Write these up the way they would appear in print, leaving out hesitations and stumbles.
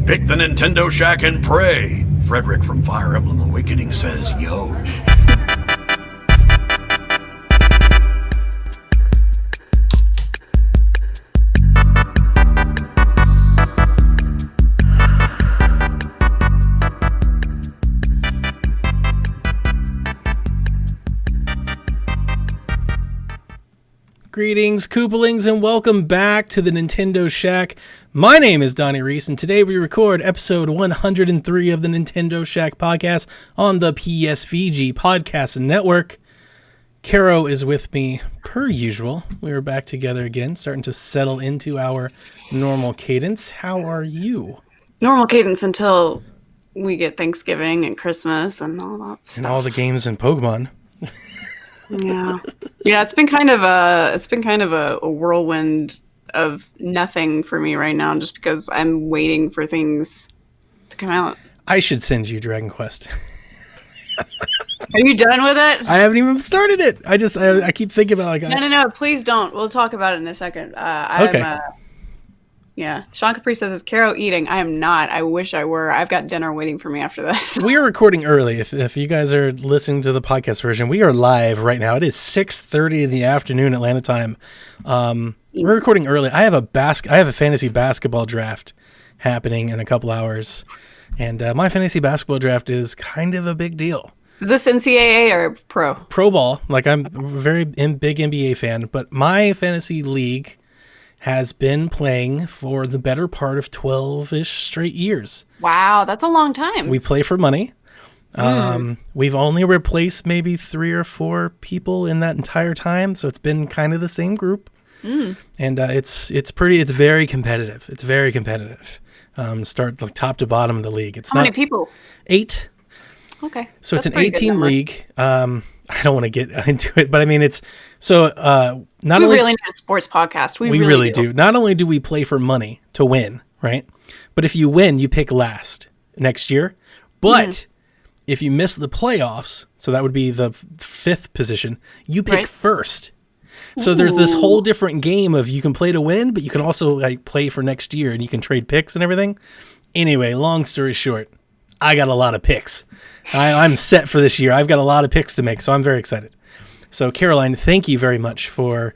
Pick the Nintendo Shack and pray. Frederick from Fire Emblem Awakening says, yo. Greetings, Koopalings, and welcome back to the Nintendo Shack. My name is Donnie Reese, and today we record episode 103 of the Nintendo Shack podcast on the PSVG Podcast Network. Caro is with me per usual. We are back together again, starting to settle into our normal cadence. How are you? Normal cadence until we get Thanksgiving and Christmas and all that stuff. And all the games in Pokemon. Yeah, it's been kind of a whirlwind of nothing for me right now, just because I'm waiting for things to come out. I should send you Dragon Quest. Are you done with it? I haven't even started it. I keep thinking about No, please don't. We'll talk about it in a second. Okay. Yeah, Sean Capri says, is Caro eating? I am not. I wish I were. I've got dinner waiting for me after this. We are recording early. If you guys are listening to the podcast version, we are live right now. It is 6:30 in the afternoon Atlanta time. We're recording early. I have a fantasy basketball draft happening in a couple hours, and my fantasy basketball draft is kind of a big deal. Is this NCAA or pro? Pro ball. Like, I'm a very big NBA fan, but my fantasy league has been playing for the better part of 12-ish straight years. Wow, that's a long time. We play for money. We've only replaced maybe 3 or 4 people in that entire time, so it's been kind of the same group. And it's very competitive. It's very competitive. Start like top to bottom of the league. How many people? 8. Okay. So it's an 8-team league. I don't want to get into it, but I mean, it's so not we only really need a sports podcast. We really do. Not only do we play for money to win, right? But if you win, you pick last next year. But if you miss the playoffs, so that would be the 5th position, you pick first. So there's this whole different game of you can play to win, but you can also like play for next year and you can trade picks and everything. Anyway, long story short, I got a lot of picks. I'm set for this year. I've got a lot of picks to make, so I'm very excited. So, Caroline, thank you very much for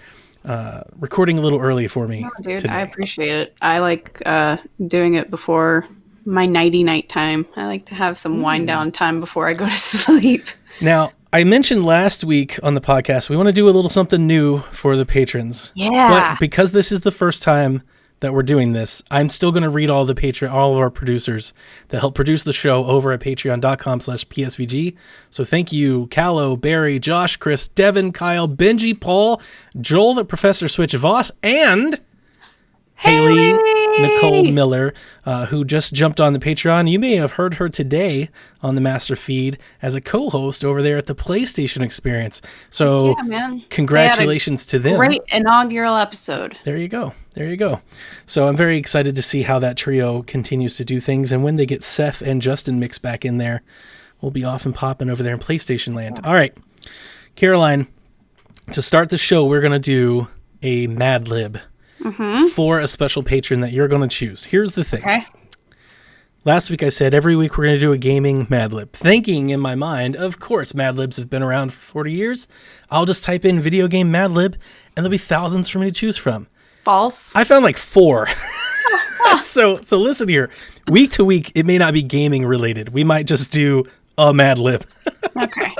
recording a little early for me dude, today. I appreciate it. I like doing it before my nighty-night time. I like to have some wind-down time before I go to sleep. Now, I mentioned last week on the podcast, we want to do a little something new for the patrons. Yeah. But because this is the first time that we're doing this, I'm still going to read all of our producers that help produce the show over at patreon.com/PSVG. So thank you, Callow, Barry, Josh, Chris, Devin, Kyle, Benji, Paul, Joel, the Professor Switch Voss, and Haley Nicole Miller, who just jumped on the Patreon. You may have heard her today on the master feed as a co-host over there at the PlayStation Experience. So congratulations to them. Great inaugural episode. There you go. So I'm very excited to see how that trio continues to do things. And when they get Seth and Justin mixed back in there, we'll be off and popping over there in PlayStation land. All right, Caroline, to start the show, we're going to do a Mad Lib. For a special patron that you're going to choose. Here's the thing. Okay. Last week I said every week we're going to do a gaming Mad Lib. Thinking in my mind, of course, Mad Libs have been around for 40 years. I'll just type in video game Mad Lib and there'll be thousands for me to choose from. False. I found like 4. So listen here. Week to week, it may not be gaming related. We might just do a Mad Lib. Okay.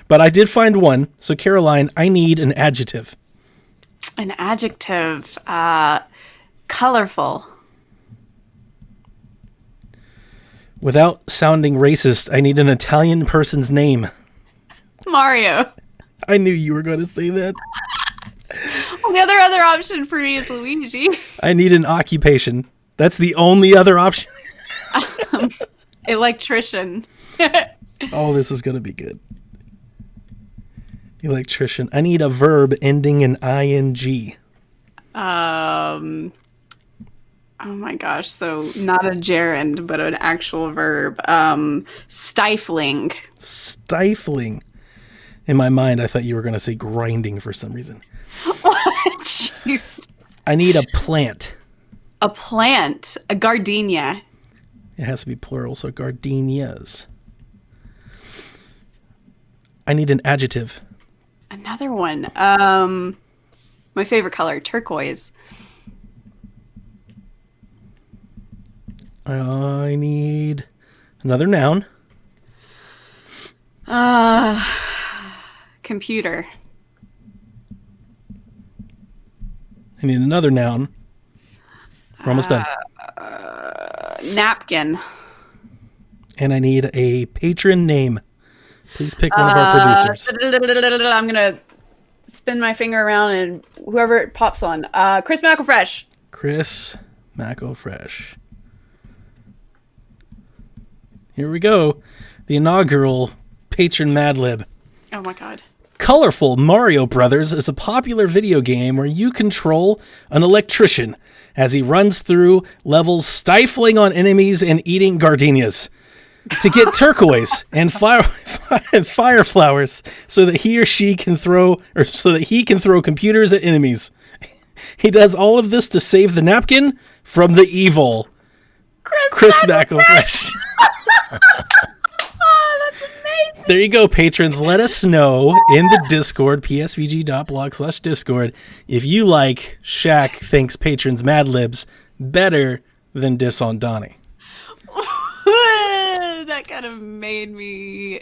But I did find one. So Caroline, I need an adjective. An adjective, colorful. Without sounding racist, I need an Italian person's name. Mario. I knew you were going to say that. Well, the other option for me is Luigi. I need an occupation. That's the only other option. Electrician. Oh, this is going to be good. Electrician. I need a verb ending in ing. Oh my gosh. So not a gerund, but an actual verb. Stifling. Stifling. In my mind, I thought you were going to say grinding for some reason. What? Jeez. I need a plant. A plant. A gardenia. It has to be plural, so gardenias. I need an adjective. Another one. My favorite color, turquoise. I need another noun. Computer. I need another noun. We're almost done. Napkin. And I need a patron name. Please pick one of our producers. I'm gonna spin my finger around and whoever it pops on. Chris McElfresh. Chris McElfresh. Here we go. The inaugural patron Mad Lib. Oh my god. Colorful Mario Brothers is a popular video game where you control an electrician as he runs through levels stifling on enemies and eating gardenias to get turquoise and fire flowers so that he or she can throw computers at enemies. He does all of this to save the napkin from the evil Chris McElfresh. Oh, that's amazing. There you go, patrons. Let us know in the Discord, psvg.blog/Discord, if you like Shaq thinks patrons Mad Libs better than Diss on Donnie. That kind of made me...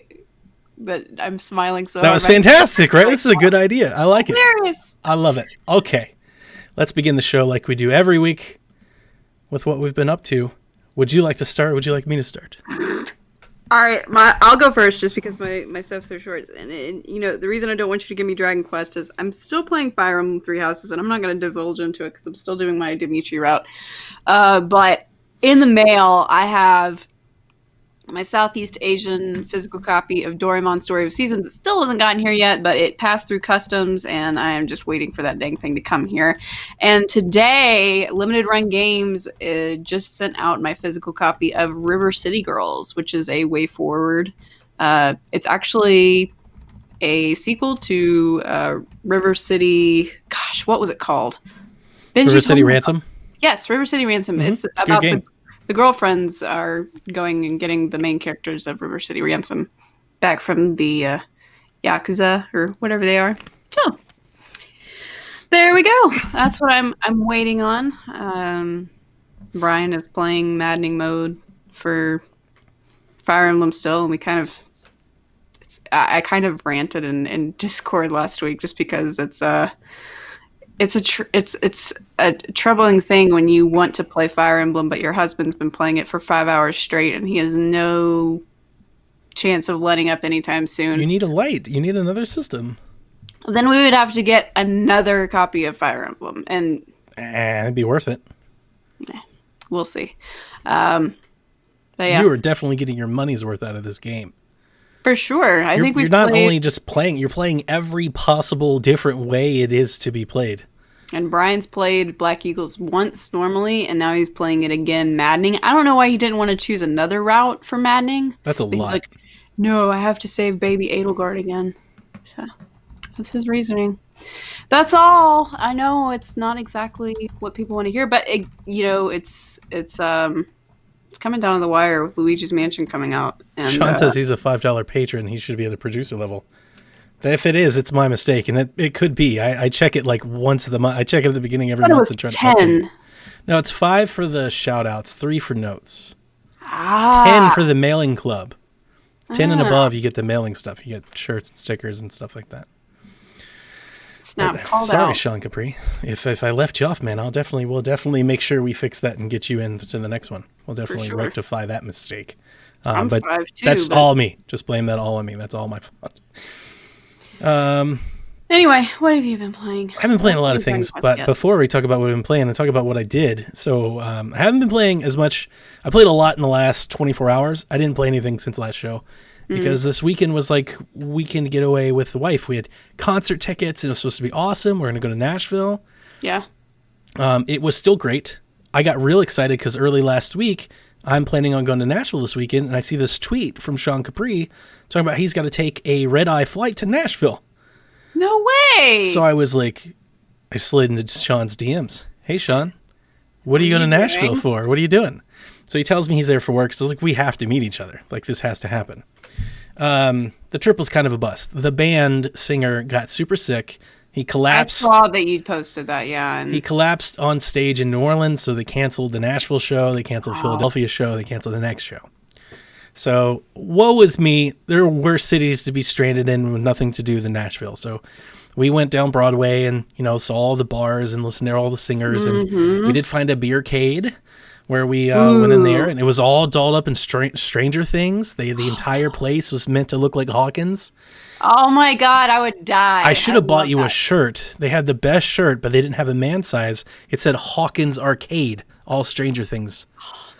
But I'm smiling so That was fantastic, right? This is a good idea. I like it. Hilarious. I love it. Okay. Let's begin the show like we do every week with what we've been up to. Would you like to start or would you like me to start? All right, I'll go first just because my stuff's so short. And you know, the reason I don't want you to give me Dragon Quest is I'm still playing Fire Emblem Three Houses, and I'm not going to divulge into it because I'm still doing my Dimitri route. But in the mail, I have my Southeast Asian physical copy of Doraemon Story of Seasons. It still hasn't gotten here yet, but it passed through customs, and I am just waiting for that dang thing to come here. And today, Limited Run Games just sent out my physical copy of River City Girls, which is a way forward. It's actually a sequel to River City... Gosh, what was it called? Benji River City told me- Ransom? Yes, River City Ransom. Mm-hmm. It's It's a good about game. the girlfriends are going and getting the main characters of River City Ransom back from the Yakuza or whatever they are. So there we go. That's what I'm waiting on. Brian is playing maddening mode for Fire Emblem still, and we kind of I kind of ranted in Discord last week just because it's a troubling thing when you want to play Fire Emblem, but your husband's been playing it for 5 hours straight, and he has no chance of letting up anytime soon. You need a light. You need another system. Then we would have to get another copy of Fire Emblem, and It'd be worth it. we'll see. But yeah, You are definitely getting your money's worth out of this game. for sure. I think You're not only just playing, you're playing every possible different way it is to be played. And Brian's played Black Eagles once normally, and now he's playing it again, Maddening. I don't know why he didn't want to choose another route for Maddening. That's a But he's lot. like, no, I have to save baby Edelgard again. So that's his reasoning. That's all. I know it's not exactly what people want to hear, but it's coming down to the wire with Luigi's Mansion coming out. And, Sean says he's a $5 patron. He should be at the producer level. If it is, it's my mistake, and it could be. I check it like once a month. I check it at the beginning every I thought it month was and try to 10. update. No, it's 5 for the shout-outs, 3 for notes, 10 Ah, for the mailing club. 10 and above, you get the mailing stuff. You get shirts and stickers and stuff like that. snap, called Sorry, out. Sean Capri. If I left you off, man, we'll definitely make sure we fix that and get you into the next one. We'll definitely sure. rectify that mistake. I'm But 5 too. that's but- all me. Just blame that all on me. That's all my fault. Anyway, what have you been playing? I've been playing a lot of things, but Yeah. before we talk about what I've been playing, I talk about what I did. So I haven't been playing as much. I played a lot in the last 24 hours. I didn't play anything since last show because this weekend was like weekend getaway with the wife. We had concert tickets and it was supposed to be awesome. We're going to go to Nashville. Yeah. It was still great. I got real excited because early last week, I'm planning on going to Nashville this weekend, and I see this tweet from Sean Capri talking about he's got to take a red-eye flight to Nashville. No way. So I was like, I slid into Sean's DMs. Hey, Sean, what are you going to you Nashville doing? for? What are you doing? So he tells me he's there for work. So I was like, we have to meet each other. Like, this has to happen. The trip was kind of a bust. The band singer got super sick. He collapsed. I saw that you posted that, yeah. And he collapsed on stage in New Orleans, so they canceled the Nashville show. They canceled the Philadelphia show. They canceled the next show. So, woe is me. There are worse cities to be stranded in with nothing to do than Nashville. So, we went down Broadway and, saw all the bars and listened to all the singers. And we did find a beercade where we went in there. And it was all dolled up in Stranger Things. The entire place was meant to look like Hawkins. Oh, my God. I would die. I should have bought you a shirt. They had the best shirt, but they didn't have a man size. It said Hawkins Arcade, all Stranger Things.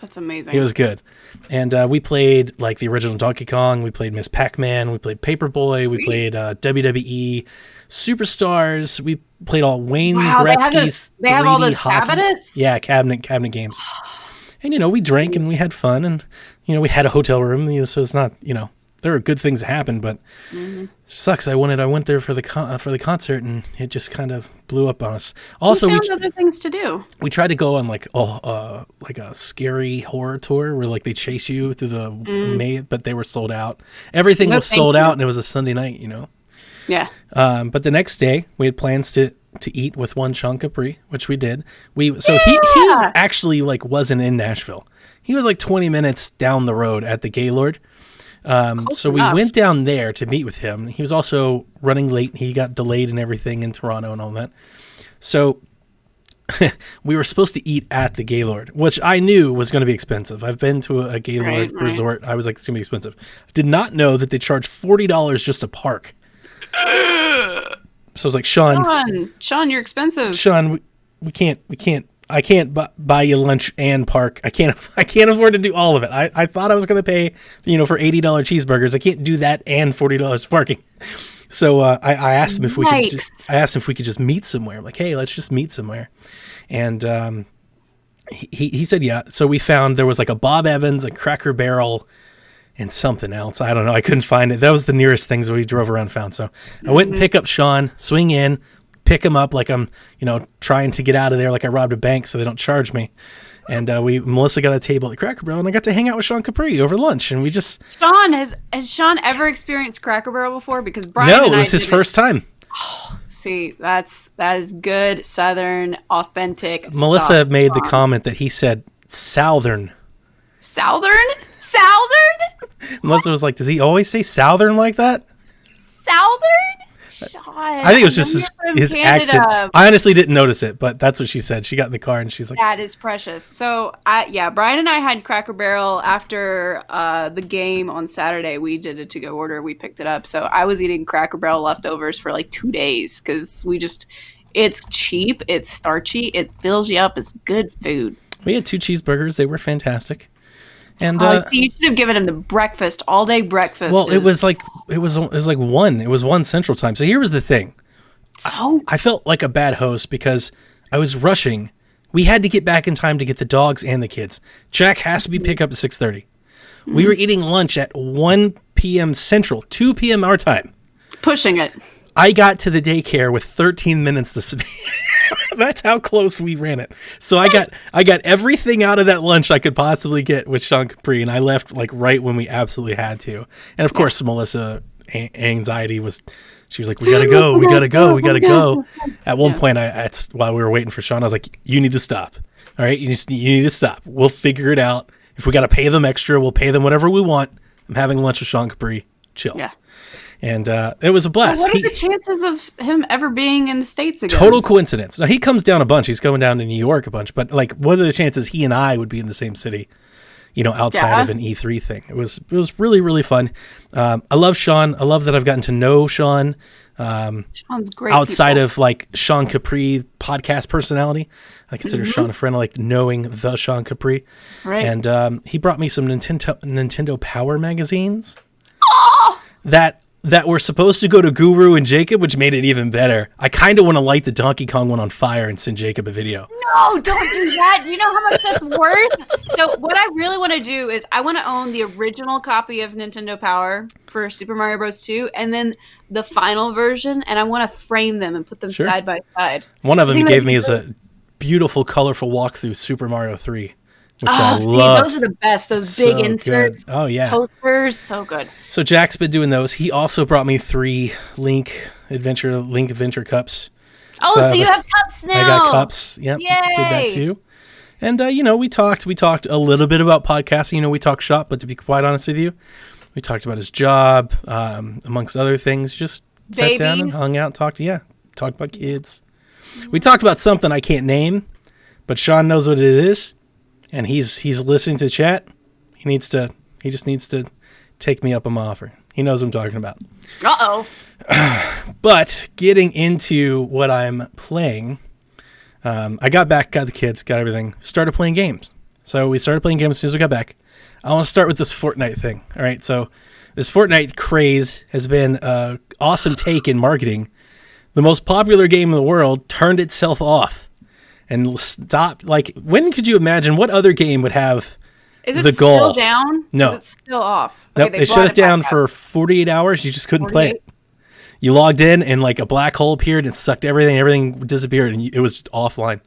That's amazing. It was good. And we played like the original Donkey Kong. We played Miss Pac-Man. We played Paperboy. We played WWE Superstars. We played all Wayne Gretzky's. They have all those cabinets? Yeah, cabinet games. And, we drank and we had fun. And, we had a hotel room. So it's not, there were good things that happened, but it sucks. I went there for the concert, and it just kind of blew up on us. Also, we found other things to do. We tried to go on like a scary horror tour where like they chase you through the maze, but they were sold out. Everything was sold out, and it was a Sunday night. Yeah. But the next day we had plans to eat with one Sean Capri, which we did. He actually like wasn't in Nashville. He was like 20 minutes down the road at the Gaylord. So we went down there to meet with him. He was also running late. He got delayed and everything in Toronto and all that. So we were supposed to eat at the Gaylord, which I knew was going to be expensive. I've been to a Gaylord resort. I was like, it's going to be expensive. Did not know that they charge $40 just to park. So I was like, Sean, you're expensive. Sean, I can't buy you lunch and park. I can't afford to do all of it. I thought I was going to pay, for $80 cheeseburgers. I can't do that and $40 parking. So I asked him if we could just meet somewhere. I'm like, hey, let's just meet somewhere. And he said, yeah. So we found there was like a Bob Evans, a Cracker Barrel, and something else. I don't know. I couldn't find it. That was the nearest things we drove around and found. So I went and pick up Sean, swing in, pick him up like I'm, trying to get out of there like I robbed a bank so they don't charge me. And Melissa got a table at Cracker Barrel, and I got to hang out with Sean Capri over lunch, and we just... Sean, has Sean ever experienced Cracker Barrel before? Because Brian No, it was his first time. Oh, see, that is good Southern, authentic Melissa stuff, made the comment that he said Southern. Southern? Melissa was like, does he always say Southern like that? Southern? Sean, I think it was just his accent. I honestly didn't notice it, but that's what she said. She got in the car and she's like, that is precious. So, Brian and I had Cracker Barrel after the game on Saturday. We did a to-go order. We picked it up. So I was eating Cracker Barrel leftovers for like 2 days because it's cheap, it's starchy, it fills you up. It's good food. We had 2 cheeseburgers. They were fantastic. And you should have given him the breakfast, all day breakfast. Well, it was like 1. It was 1 Central Time. So here was the thing. So I felt like a bad host because I was rushing. We had to get back in time to get the dogs and the kids. Jack has to be picked up at 6:30. We were eating lunch at 1 p.m. Central, 2 p.m. our time. Pushing it. I got to the daycare with 13 minutes to spare. That's how close we ran it. So I got everything out of that lunch I could possibly get with Sean Capri, and I left like right when we absolutely had to. And of course, Melissa anxiety was, she was like, we gotta go. At one point, while we were waiting for Sean, I was like, you need to stop. All right, you need to stop. We'll figure it out. If we got to pay them extra, we'll pay them whatever we want. I'm having lunch with Sean Capri. Chill. Yeah. And it was a blast. What are the chances of him ever being in the States again? Total coincidence. Now, he comes down a bunch. He's going down to New York a bunch. But, like, what are the chances he and I would be in the same city, outside of an E3 thing? It was really, really fun. I love Sean. I love that I've gotten to know Sean. Sean's great. Outside of, like, Sean Capri podcast personality. I consider Sean a friend. I like knowing the Sean Capri. Right. And he brought me some Nintendo Power magazines. Oh! That were supposed to go to Guru and Jacob, which made it even better. I kind of want to light the Donkey Kong one on fire and send Jacob a video. No, don't do that. You know how much that's worth? So what I really want to do is I want to own the original copy of Nintendo Power for Super Mario Bros. 2 and then the final version, and I want to frame them and put them side by side. One of them he gave me is a beautiful, colorful walk through Super Mario 3. which I love. Those are the best. Those So big inserts. good. Oh, yeah. Posters, so good. So Jack's been doing those. He also brought me 3 Link Adventure cups. Oh, so you have cups now. I got cups. Yep. Yay. Did that too. And, we talked a little bit about podcasting. We talked shop, but to be quite honest with you, we talked about his job, amongst other things. Just sat down and hung out, talked about kids. We talked about something I can't name, but Sean knows what it is, and he's listening to chat. He just needs to take me up on my offer. He knows what I'm talking about. Uh-oh. But getting into what I'm playing, I got back, got the kids, got everything, started playing games. So we started playing games as soon as we got back. I want to start with this Fortnite thing. All right, so this Fortnite craze has been an awesome take in marketing. The most popular game in the world turned itself off and stopped. Like, when could you imagine what other game would have the goal? Is it still down? No. Is it still off? Nope, they shut it down for 48 hours. You just couldn't play it. You logged in and like a black hole appeared and sucked everything. Everything disappeared and it was just offline.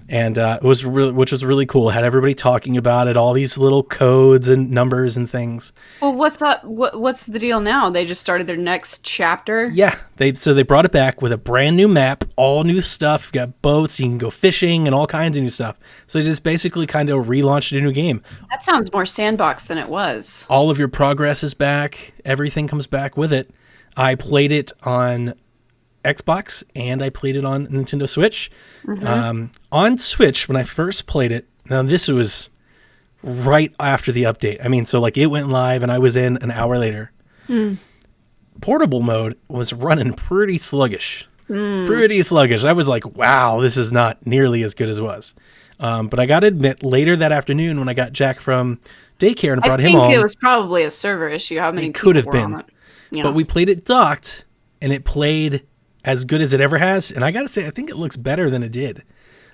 And which was really cool. It had everybody talking about it, all these little codes and numbers and things. Well, what's up? What's the deal now? They just started their next chapter. Yeah, they brought it back with a brand new map, all new stuff. You got boats, you can go fishing, and all kinds of new stuff. So they just basically kind of relaunched a new game. That sounds more sandbox than it was. All of your progress is back. Everything comes back with it. I played it on Xbox and I played it on Nintendo Switch. Mm-hmm. On Switch, when I first played it, now this was right after the update. I mean, so like it went live and I was in an hour later. Portable mode was running pretty sluggish. Pretty sluggish. I was like, wow, this is not nearly as good as it was. But I got to admit, later that afternoon when I got Jack from daycare and brought him home. I think it was probably a server issue. How many it could have were been. On it? Yeah. But we played it docked and it played as good as it ever has. And I got to say, I think it looks better than it did.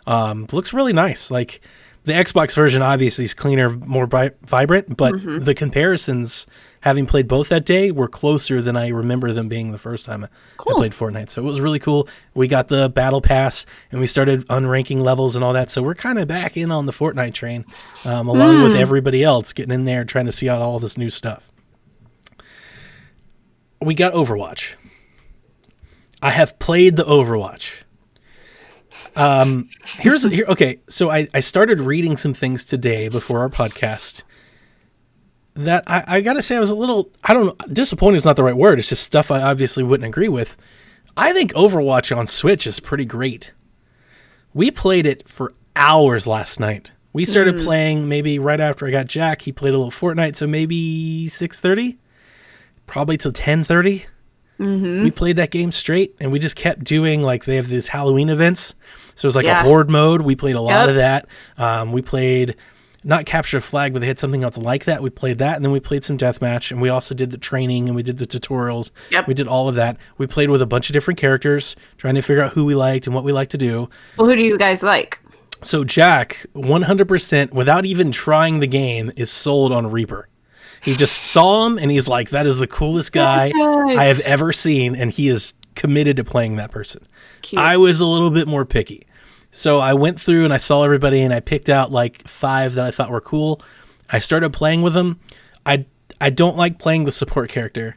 Looks really nice. Like the Xbox version obviously is cleaner, more vibrant, but the comparisons, having played both that day, were closer than I remember them being the first time I played Fortnite. So it was really cool. We got the battle pass and we started unranking levels and all that. So we're kind of back in on the Fortnite train, along with everybody else getting in there, trying to see out all this new stuff. We got Overwatch. I have played the Overwatch. Okay, so I started reading some things today before our podcast that I gotta say I was a little, I don't know, disappointed is not the right word. It's just stuff I obviously wouldn't agree with. I think Overwatch on Switch is pretty great. We played it for hours last night. We started playing maybe right after I got Jack. He played a little Fortnite, so maybe 6:30, probably till 10:30. We played that game straight, and we just kept doing, like, they have these Halloween events. So it was like a horde mode. We played a lot of that. We played, not Capture the Flag, but they had something else like that. We played that, and then we played some deathmatch, and we also did the training, and we did the tutorials. We did all of that. We played with a bunch of different characters, trying to figure out who we liked and what we liked to do. Well, who do you guys like? So Jack, 100%, without even trying the game, is sold on Reaper. He just saw him, and he's like, that is the coolest guy I have ever seen, and he is committed to playing that person. Cute. I was a little bit more picky. So I went through, and I saw everybody, and I picked out, like, 5 that I thought were cool. I started playing with them. I don't like playing the support character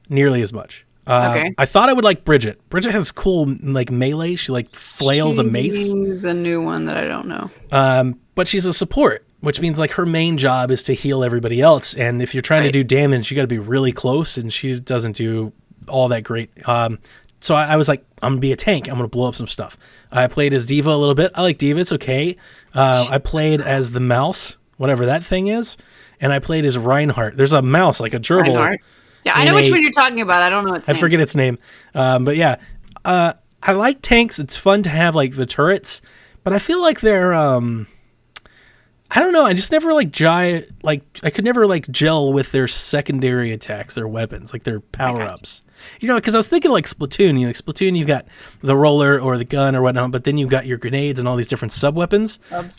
nearly as much. I thought I would like Bridget. Bridget has cool, like, melee. She, like, flails a mace. She's a new one that I don't know. But she's a support, which means like her main job is to heal everybody else. And if you're trying to do damage, you got to be really close, and she doesn't do all that great. So I was like, I'm going to be a tank. I'm going to blow up some stuff. I played as Diva a little bit. I like Diva. It's okay. I played as the mouse, whatever that thing is. And I played as Reinhardt. There's a mouse, like a gerbil. Reinhardt. Yeah, I know which one you're talking about. I don't know its name. I forget its name. But yeah, I like tanks. It's fun to have like the turrets, but I feel like they're, I don't know. I just never I could never like gel with their secondary attacks, their weapons, like their power-ups. You know, because I was thinking like Splatoon. Splatoon, you've got the roller or the gun or whatnot, but then you've got your grenades and all these different sub-weapons.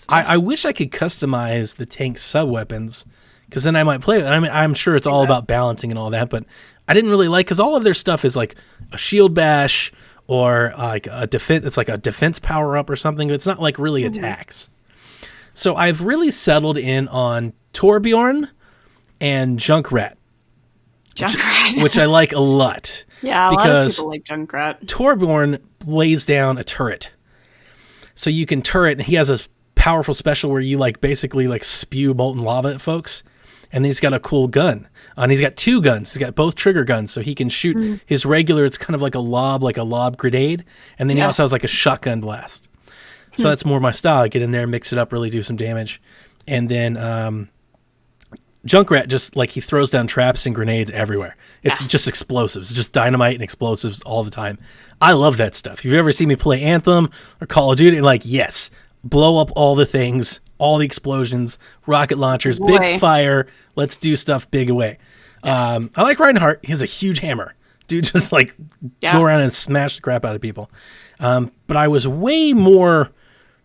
I wish I could customize the tank sub-weapons, because then I might play it. I mean, I'm sure it's all about balancing and all that, but I didn't really like, because all of their stuff is like a shield bash or like a defense. It's like a defense power-up or something. It's not like really attacks. So I've really settled in on Torbjorn and Junkrat. Junkrat. Which I like a lot. Yeah, a lot of people like Junkrat. Torbjorn lays down a turret. So you can turret, and he has a powerful special where you like basically like spew molten lava at folks. And then he's got a cool gun. And he's got 2 guns. He's got both trigger guns, so he can shoot his regular. It's kind of like a lob grenade. And then he also has like a shotgun blast. So that's more my style. I get in there, mix it up, really do some damage. And then Junkrat just like he throws down traps and grenades everywhere. It's just explosives, just dynamite and explosives all the time. I love that stuff. If you've ever seen me play Anthem or Call of Duty, like, yes, blow up all the things, all the explosions, rocket launchers, big fire. Let's do stuff big away. I like Reinhardt. He has a huge hammer. Dude just like go around and smash the crap out of people. But I was way more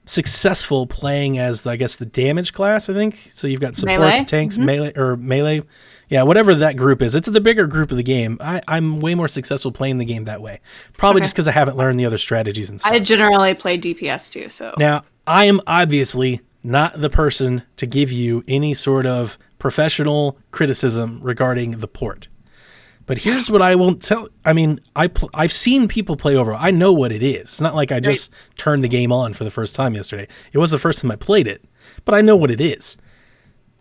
successful playing as, I guess, the damage class, I think. So you've got supports, tanks, melee. Yeah, whatever that group is. It's the bigger group of the game. I'm way more successful playing the game that way. Probably just because I haven't learned the other strategies and stuff. I generally play DPS too, so. Now, I am obviously not the person to give you any sort of professional criticism regarding the port. But here's what I won't tell. I mean, I've seen people play Overwatch. I know what it is. It's not like I just turned the game on for the first time yesterday. It was the first time I played it, but I know what it is.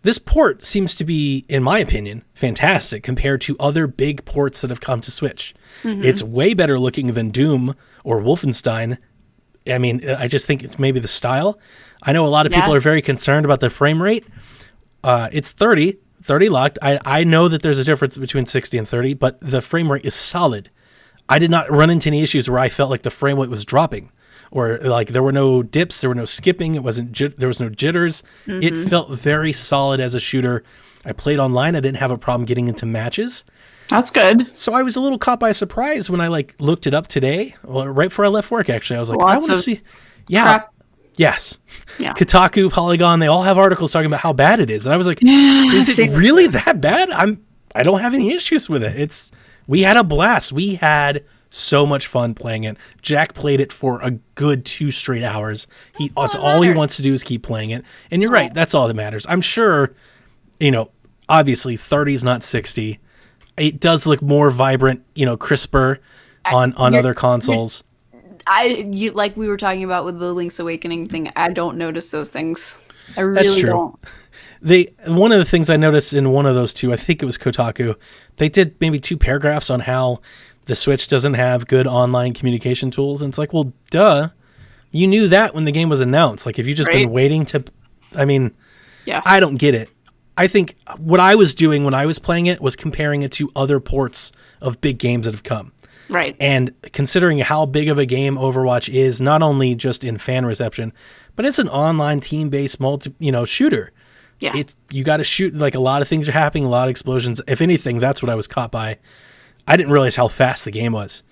This port seems to be, in my opinion, fantastic compared to other big ports that have come to Switch. It's way better looking than Doom or Wolfenstein. I mean, I just think it's maybe the style. I know a lot of people are very concerned about the frame rate. It's 30 locked. I know that there's a difference between 60 and 30, but the frame rate is solid. I did not run into any issues where I felt like the frame rate was dropping, or like there were no dips, there were no skipping, there was no jitters. It felt very solid as a shooter. I played online. I didn't have a problem getting into matches. That's good. So I was a little caught by surprise when I like looked it up today, right before I left work. Actually, I was like, I want to see. Yeah. Yes. Yeah. Kotaku, Polygon, they all have articles talking about how bad it is. And I was like, is it really that bad? I don't have any issues with it. We had a blast. We had so much fun playing it. Jack played it for a good 2 straight hours. That's all he wants to do is keep playing it. And you're right. That's all that matters. I'm sure, obviously 30 is not 60. It does look more vibrant, crisper on other consoles. Like we were talking about with the Link's Awakening thing, I don't notice those things. I really don't. One of the things I noticed in one of those two, I think it was Kotaku, they did maybe 2 paragraphs on how the Switch doesn't have good online communication tools. And it's like, well, duh. You knew that when the game was announced. Like, if you just been waiting to, I don't get it. I think what I was doing when I was playing it was comparing it to other ports of big games that have come. Right. And considering how big of a game Overwatch is, not only just in fan reception, but it's an online team-based shooter. Yeah. You got to shoot, like, a lot of things are happening, a lot of explosions. If anything, that's what I was caught by. I didn't realize how fast the game was.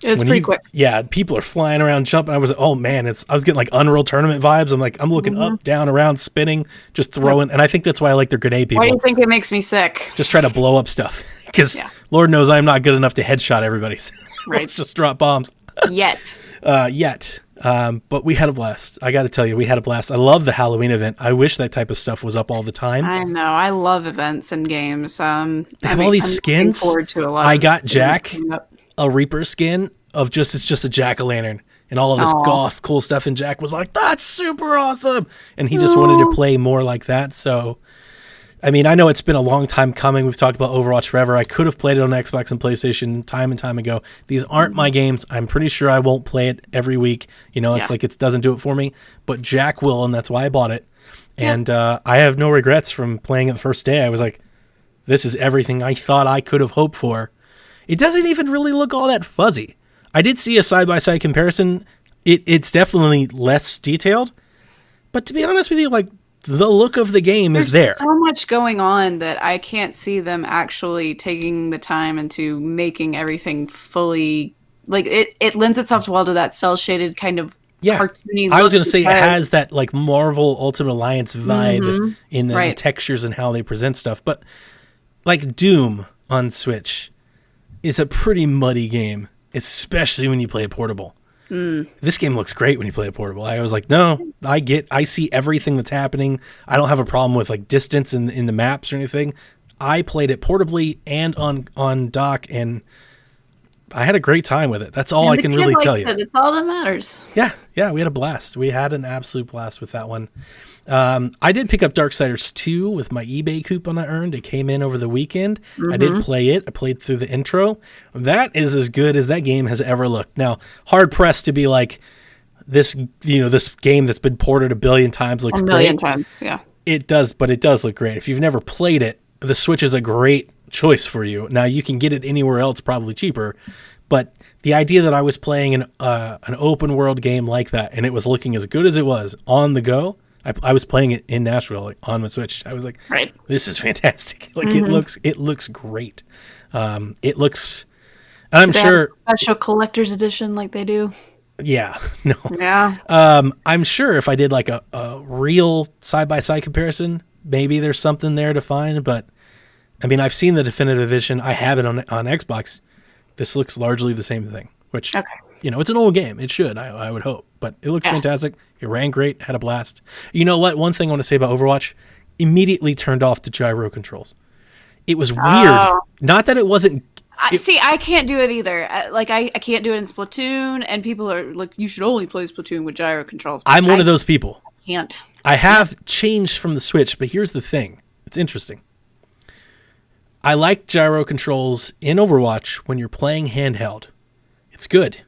It's pretty quick. Yeah, people are flying around, jumping. I was like, oh man, I was getting like Unreal Tournament vibes. I'm looking up, down, around, spinning, just throwing. And I think that's why I like their grenade people. Why do you think it makes me sick? Just try to blow up stuff. Because Lord knows I'm not good enough to headshot everybody. So let's just drop bombs. Yet. But we had a blast. I got to tell you, we had a blast. I love the Halloween event. I wish that type of stuff was up all the time. I know. I love events and games. They have all these skins. Forward to a lot I got Jack a Reaper skin of it's just a jack-o'-lantern and all of this goth cool stuff. And Jack was like, that's super awesome. And he just wanted to play more like that. So, I mean, I know it's been a long time coming. We've talked about Overwatch forever. I could have played it on Xbox and PlayStation time and time ago. These aren't my games. I'm pretty sure I won't play it every week. It's like it doesn't do it for me. But Jack will, and that's why I bought it. And I have no regrets from playing it the first day. I was like, this is everything I thought I could have hoped for. It doesn't even really look all that fuzzy. I did see a side-by-side comparison. It's definitely less detailed. But to be honest with you, like, the look of the game is there. There's so much going on that I can't see them actually taking the time into making everything fully, like, it lends itself well to that cel-shaded kind of cartoony look. I was going to say it has that like Marvel Ultimate Alliance vibe in the textures and how they present stuff. But like Doom on Switch is a pretty muddy game, especially when you play it portable. This game looks great when you play it portable. I was like, no, I see everything that's happening. I don't have a problem with like distance in the maps or anything. I played it portably and on dock, and I had a great time with it. That's all I can really tell you. It's all that matters. Yeah, we had a blast. We had an absolute blast with that one. I did pick up Darksiders 2 with my eBay coupon I earned. It came in over the weekend. I did play it. I played through the intro. That is as good as that game has ever looked. Now, hard pressed to be like this, this game that's been ported a billion times looks great. A million times, yeah. It does, but it does look great. If you've never played it, the Switch is a great choice for you. Now, you can get it anywhere else, probably cheaper, but the idea that I was playing an open world game like that and it was looking as good as it was on the go, I was playing it in Nashville, like on my Switch. I was like, right, this is fantastic. Like it looks great. It looks, I'm sure, special collector's edition like they do. Yeah, no. Yeah. I'm sure if I did like a real side-by-side comparison, maybe there's something there to find, but I mean, I've seen the definitive edition. I have it on Xbox. This looks largely the same thing, which, it's an old game. It should, I would hope, but it looks fantastic. It ran great, had a blast. You know what? One thing I want to say about Overwatch, immediately turned off the gyro controls. It was weird. Not that it wasn't... I can't do it either. I can't do it in Splatoon, and people are like, you should only play Splatoon with gyro controls. I'm one of those people. I can't. I have changed from the Switch, but here's the thing. It's interesting. I like gyro controls in Overwatch when you're playing handheld. It's good.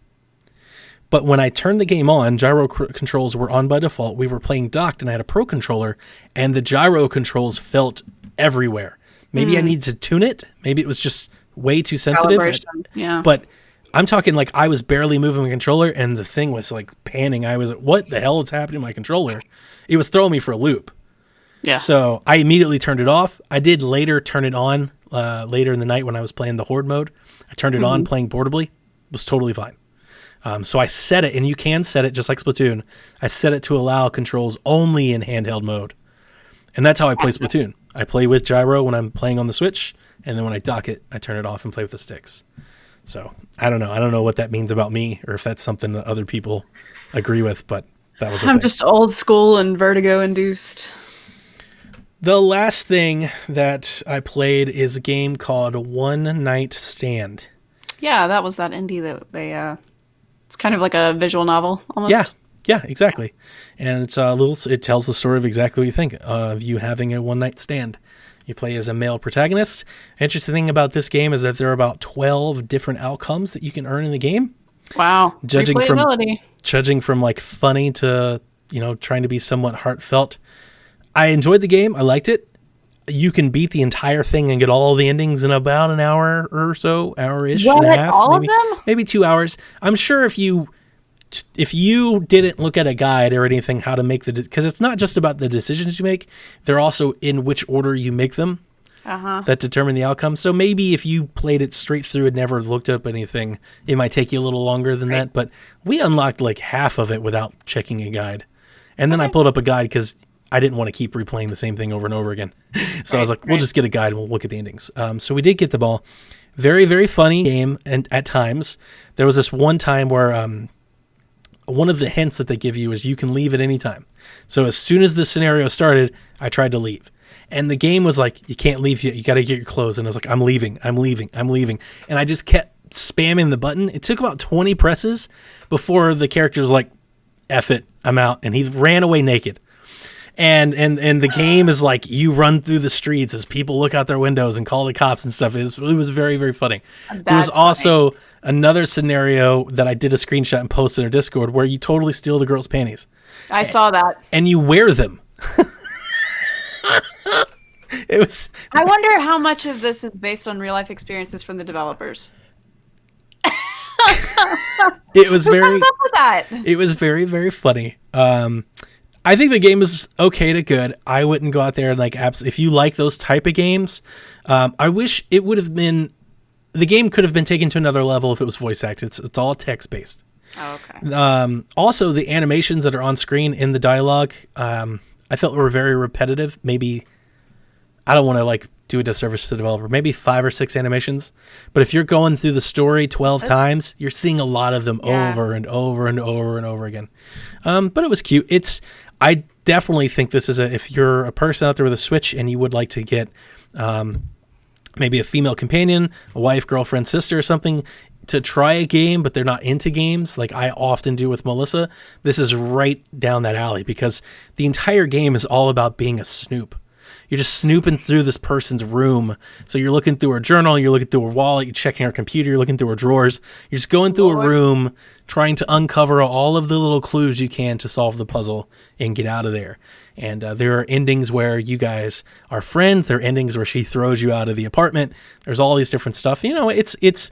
But when I turned the game on, gyro controls were on by default. We were playing docked, and I had a Pro controller, and the gyro controls felt everywhere. Maybe I need to tune it. Maybe it was just way too sensitive. Yeah. But I'm talking like I was barely moving my controller, and the thing was like panning. I was, what the hell is happening to my controller? It was throwing me for a loop. Yeah. So I immediately turned it off. I did later turn it on later in the night when I was playing the Horde mode. I turned it on playing portably. It was totally fine. So I set it, and you can set it just like Splatoon. I set it to allow controls only in handheld mode. And that's how I play Splatoon. I play with gyro when I'm playing on the Switch, and then when I dock it, I turn it off and play with the sticks. So I don't know. I don't know what that means about me, or if that's something that other people agree with, but that was I'm just old school and vertigo induced. The last thing that I played is a game called One Night Stand. Yeah, that was that indie that they it's kind of like a visual novel almost. Yeah, exactly. And it's it tells the story of exactly what you think of you having a one night stand. You play as a male protagonist. Interesting thing about this game is that there are about 12 different outcomes that you can earn in the game. Wow. Judging from like funny to, trying to be somewhat heartfelt. I enjoyed the game. I liked it. You can beat the entire thing and get all the endings in about an hour or so, hour-ish and a half. All of them? Maybe 2 hours. I'm sure if you didn't look at a guide or anything how to make because it's not just about the decisions you make, they're also in which order you make them that determine the outcome. So maybe if you played it straight through and never looked up anything, it might take you a little longer than that. But we unlocked like half of it without checking a guide. And then I pulled up a guide because I didn't want to keep replaying the same thing over and over again. So I was like, we'll just get a guide and we'll look at the endings. So we did get the ball. Very, very funny game. And at times, there was this one time where one of the hints that they give you is you can leave at any time. So as soon as the scenario started, I tried to leave. And the game was like, you can't leave yet. You got to get your clothes. And I was like, I'm leaving. And I just kept spamming the button. It took about 20 presses before the character was like, F it, I'm out. And he ran away naked. And the game is like you run through the streets as people look out their windows and call the cops and stuff. It was very, very funny. There was also another scenario that I did a screenshot and posted in our Discord where you totally steal the girl's panties. I saw that. And you wear them. I wonder how much of this is based on real life experiences from the developers. It was very. Who comes up with that? It was very, very funny. I think the game is okay to good. I wouldn't go out there and like if you like those type of games. I wish it would have been. The game could have been taken to another level if it was voice acted. It's all text based. Oh, okay. Also, the animations that are on screen in the dialogue, I felt were very repetitive. Maybe I don't want to like do a disservice to the developer, maybe 5 or 6 animations. But if you're going through the story 12 times, you're seeing a lot of them over and over and over and over again. But it was cute. I definitely think this is if you're a person out there with a Switch and you would like to get maybe a female companion, a wife, girlfriend, sister, or something to try a game, but they're not into games like I often do with Melissa, this is right down that alley because the entire game is all about being a snoop. You're just snooping through this person's room. So you're looking through her journal, you're looking through her wallet, you're checking her computer, you're looking through her drawers. You're just going through a room, trying to uncover all of the little clues you can to solve the puzzle and get out of there. And there are endings where you guys are friends. There are endings where she throws you out of the apartment. There's all these different stuff. You know, it's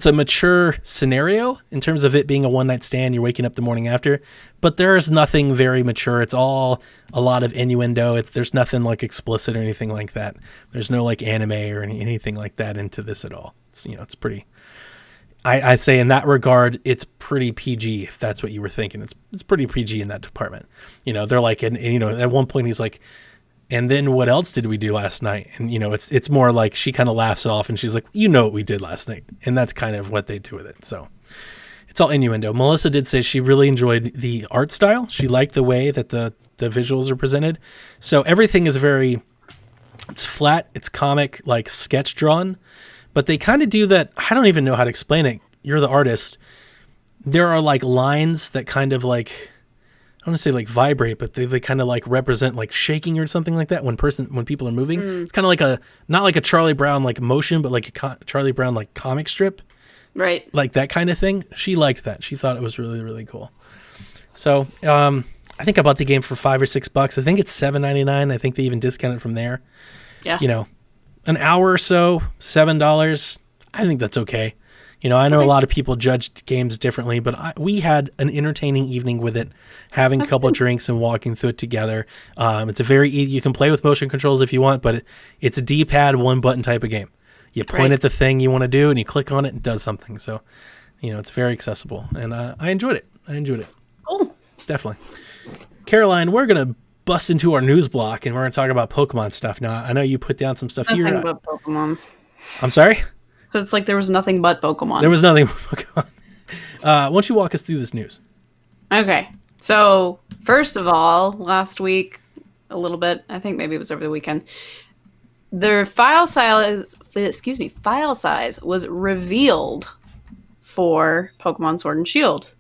a mature scenario in terms of it being a one-night stand. You're waking up the morning after, but there's nothing very mature. It's all a lot of innuendo. There's nothing like explicit or anything like that. There's no like anime or anything like that into this at all. It's, you know, it's pretty, I'd say in that regard, it's pretty PG if that's what you were thinking. It's pretty PG in that department. You know, they're like, and you know, at one point he's like, and then what else did we do last night? And, you know, it's more like she kind of laughs it off and she's like, you know what we did last night. And that's kind of what they do with it. So it's all innuendo. Melissa did say she really enjoyed the art style. She liked the way that the visuals are presented. So everything is it's flat, it's comic, like sketch drawn. But they kind of do that. I don't even know how to explain it. You're the artist. There are like lines that kind of like, I don't want to say like vibrate, but they kind of like represent like shaking or something like that when people are moving. It's kind of like not like a Charlie Brown like motion, but like a Charlie Brown like comic strip. Right. Like that kind of thing. She liked that. She thought it was really, really cool. So I think I bought the game for $5 or $6. I think it's $7.99. I think they even discount it from there. Yeah. You know, an hour or so, $7. I think that's okay. You know, I know a lot of people judge games differently, but we had an entertaining evening with it, having a couple of drinks and walking through it together. It's a very easy, you can play with motion controls if you want, but it's a D-pad, one button type of game. You point at the thing you want to do and you click on it and it does something. So, you know, it's very accessible and I enjoyed it. Cool. Definitely. Caroline, we're going to bust into our news block and we're going to talk about Pokemon stuff. Now, I know you put down some stuff here. Nothing but Pokemon. I'm sorry? So it's like there was nothing but Pokemon. There was nothing but Pokemon. Why don't you walk us through this news? Okay. So, first of all, last week, a little bit, I think maybe it was over the weekend, their file size was revealed for Pokemon Sword and Shield.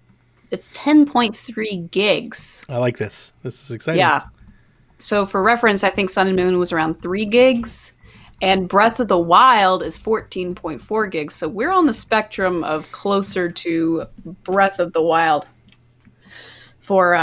It's 10.3 gigs. I like this. This is exciting. Yeah. So for reference, I think Sun and Moon was around 3 gigs, and Breath of the Wild is 14.4 gigs. So we're on the spectrum of closer to Breath of the Wild for,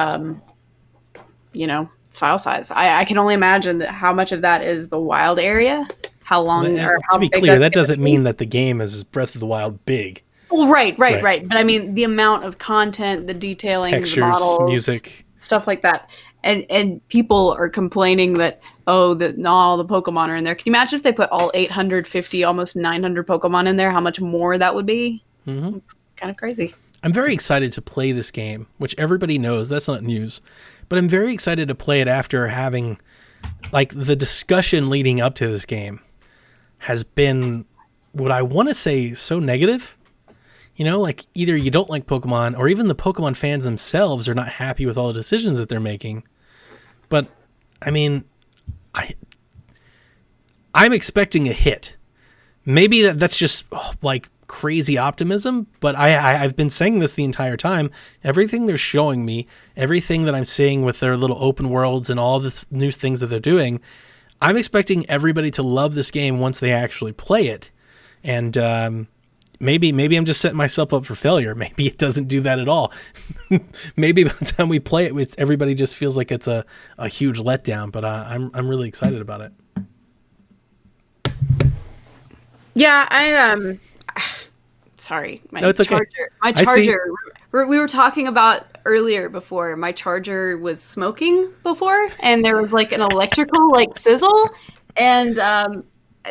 file size. I can only imagine how much of that is the wild area. How long? To be clear, that doesn't mean that the game is Breath of the Wild big. Well, right. But I mean, the amount of content, the detailing, textures, the models, music, stuff like that. And people are complaining that, that not all the Pokemon are in there. Can you imagine if they put all 850, almost 900 Pokemon in there, how much more that would be? Mm-hmm. It's kind of crazy. I'm very excited to play this game, which everybody knows. That's not news. But I'm very excited to play it after having, like, the discussion leading up to this game has been what I want to say so negative. You know, like either you don't like Pokemon or even the Pokemon fans themselves are not happy with all the decisions that they're making. But, I mean, I'm expecting a hit. Maybe that's just like crazy optimism, but I've been saying this the entire time. Everything they're showing me, everything that I'm seeing with their little open worlds and all the new things that they're doing, I'm expecting everybody to love this game once they actually play it. And, Maybe I'm just setting myself up for failure. Maybe it doesn't do that at all. Maybe by the time we play it, everybody just feels like it's a huge letdown. But I'm really excited about it. Yeah, sorry, no, it's okay. My charger. We were talking about earlier before. My charger was smoking before, and there was like an electrical sizzle, and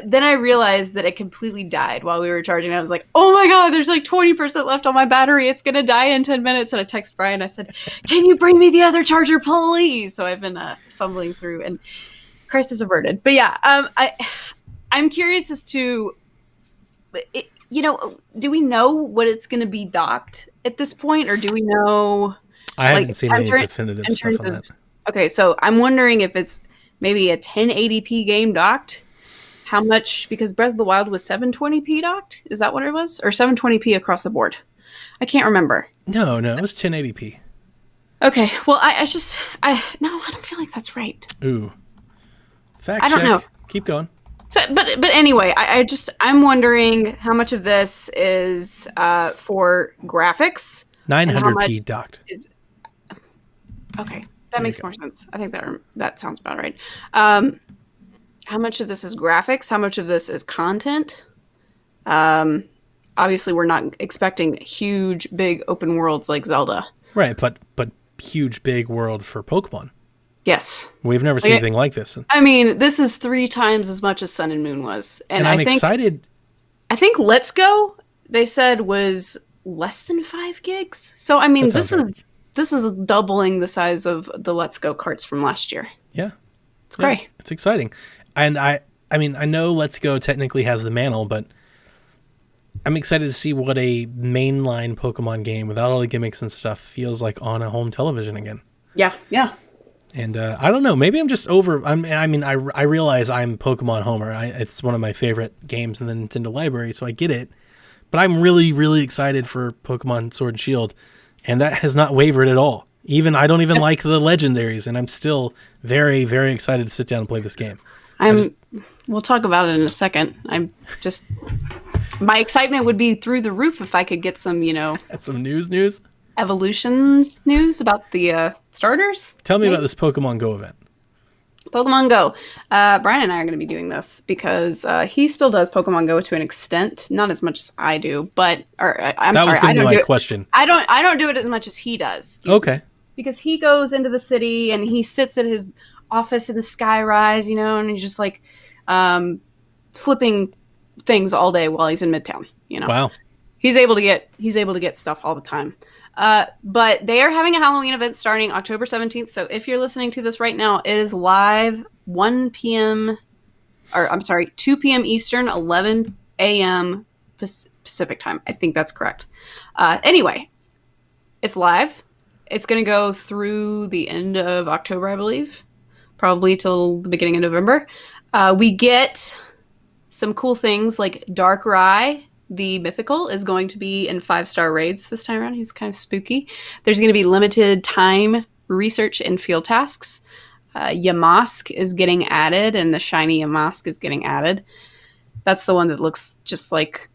then I realized that it completely died while we were charging. I was like, oh my God, there's like 20% left on my battery. It's going to die in 10 minutes. And I texted Brian. I said, can you bring me the other charger, please? So I've been fumbling through. And crisis averted. But yeah, I'm curious as to, do we know what it's going to be docked at this point, or do we know? I haven't seen any definitive stuff on that. Okay, so I'm wondering if it's maybe a 1080p game docked. How much? Because Breath of the Wild was 720p docked. Is that what it was, or 720p across the board? I can't remember. No, it was 1080p. Okay, well, I don't feel like that's right. Ooh, fact I don't check. know. Keep going. So, but anyway, I'm wondering how much of this is for graphics. 900p docked. Okay, that makes more sense. I think that sounds about right. How much of this is graphics? How much of this is content? Obviously, we're not expecting huge, big open worlds like Zelda. Right, but huge, big world for Pokemon. Yes. We've never seen anything like this. I mean, this is 3 times as much as Sun and Moon was. And I'm excited. I think Let's Go, they said, was less than 5 gigs. So, I mean, this is doubling the size of the Let's Go carts from last year. Yeah. It's great. Yeah, it's exciting. And I mean, I know Let's Go technically has the mantle, but I'm excited to see what a mainline Pokemon game without all the gimmicks and stuff feels like on a home television again. Yeah. And I don't know. Maybe I'm just over. I realize I'm Pokemon Homer. It's one of my favorite games in the Nintendo library, so I get it. But I'm really, really excited for Pokemon Sword and Shield, and that has not wavered at all. I don't even like the legendaries, and I'm still very, very excited to sit down and play this game. We'll talk about it in a second. My excitement would be through the roof if I could get some, some news. Evolution news about the starters. Tell me about this Pokemon Go event. Pokemon Go. Brian and I are going to be doing this because he still does Pokemon Go to an extent, not as much as I do. But I don't do it as much as he does. Okay. Because he goes into the city and he sits at his office in the skyrise, and he's just like flipping things all day while he's in Midtown. Wow. He's able to get stuff all the time. But they are having a Halloween event starting October 17th. So if you're listening to this right now, it is live 2 p.m. Eastern, 11 a.m. Pacific time. I think that's correct. Anyway, it's live. It's going to go through the end of October, I believe. Probably till the beginning of November. We get some cool things like Darkrai, the mythical, is going to be in 5-star raids this time around. He's kind of spooky. There's going to be limited time research and field tasks. Yamask is getting added, and the shiny Yamask is getting added. That's the one that looks just like...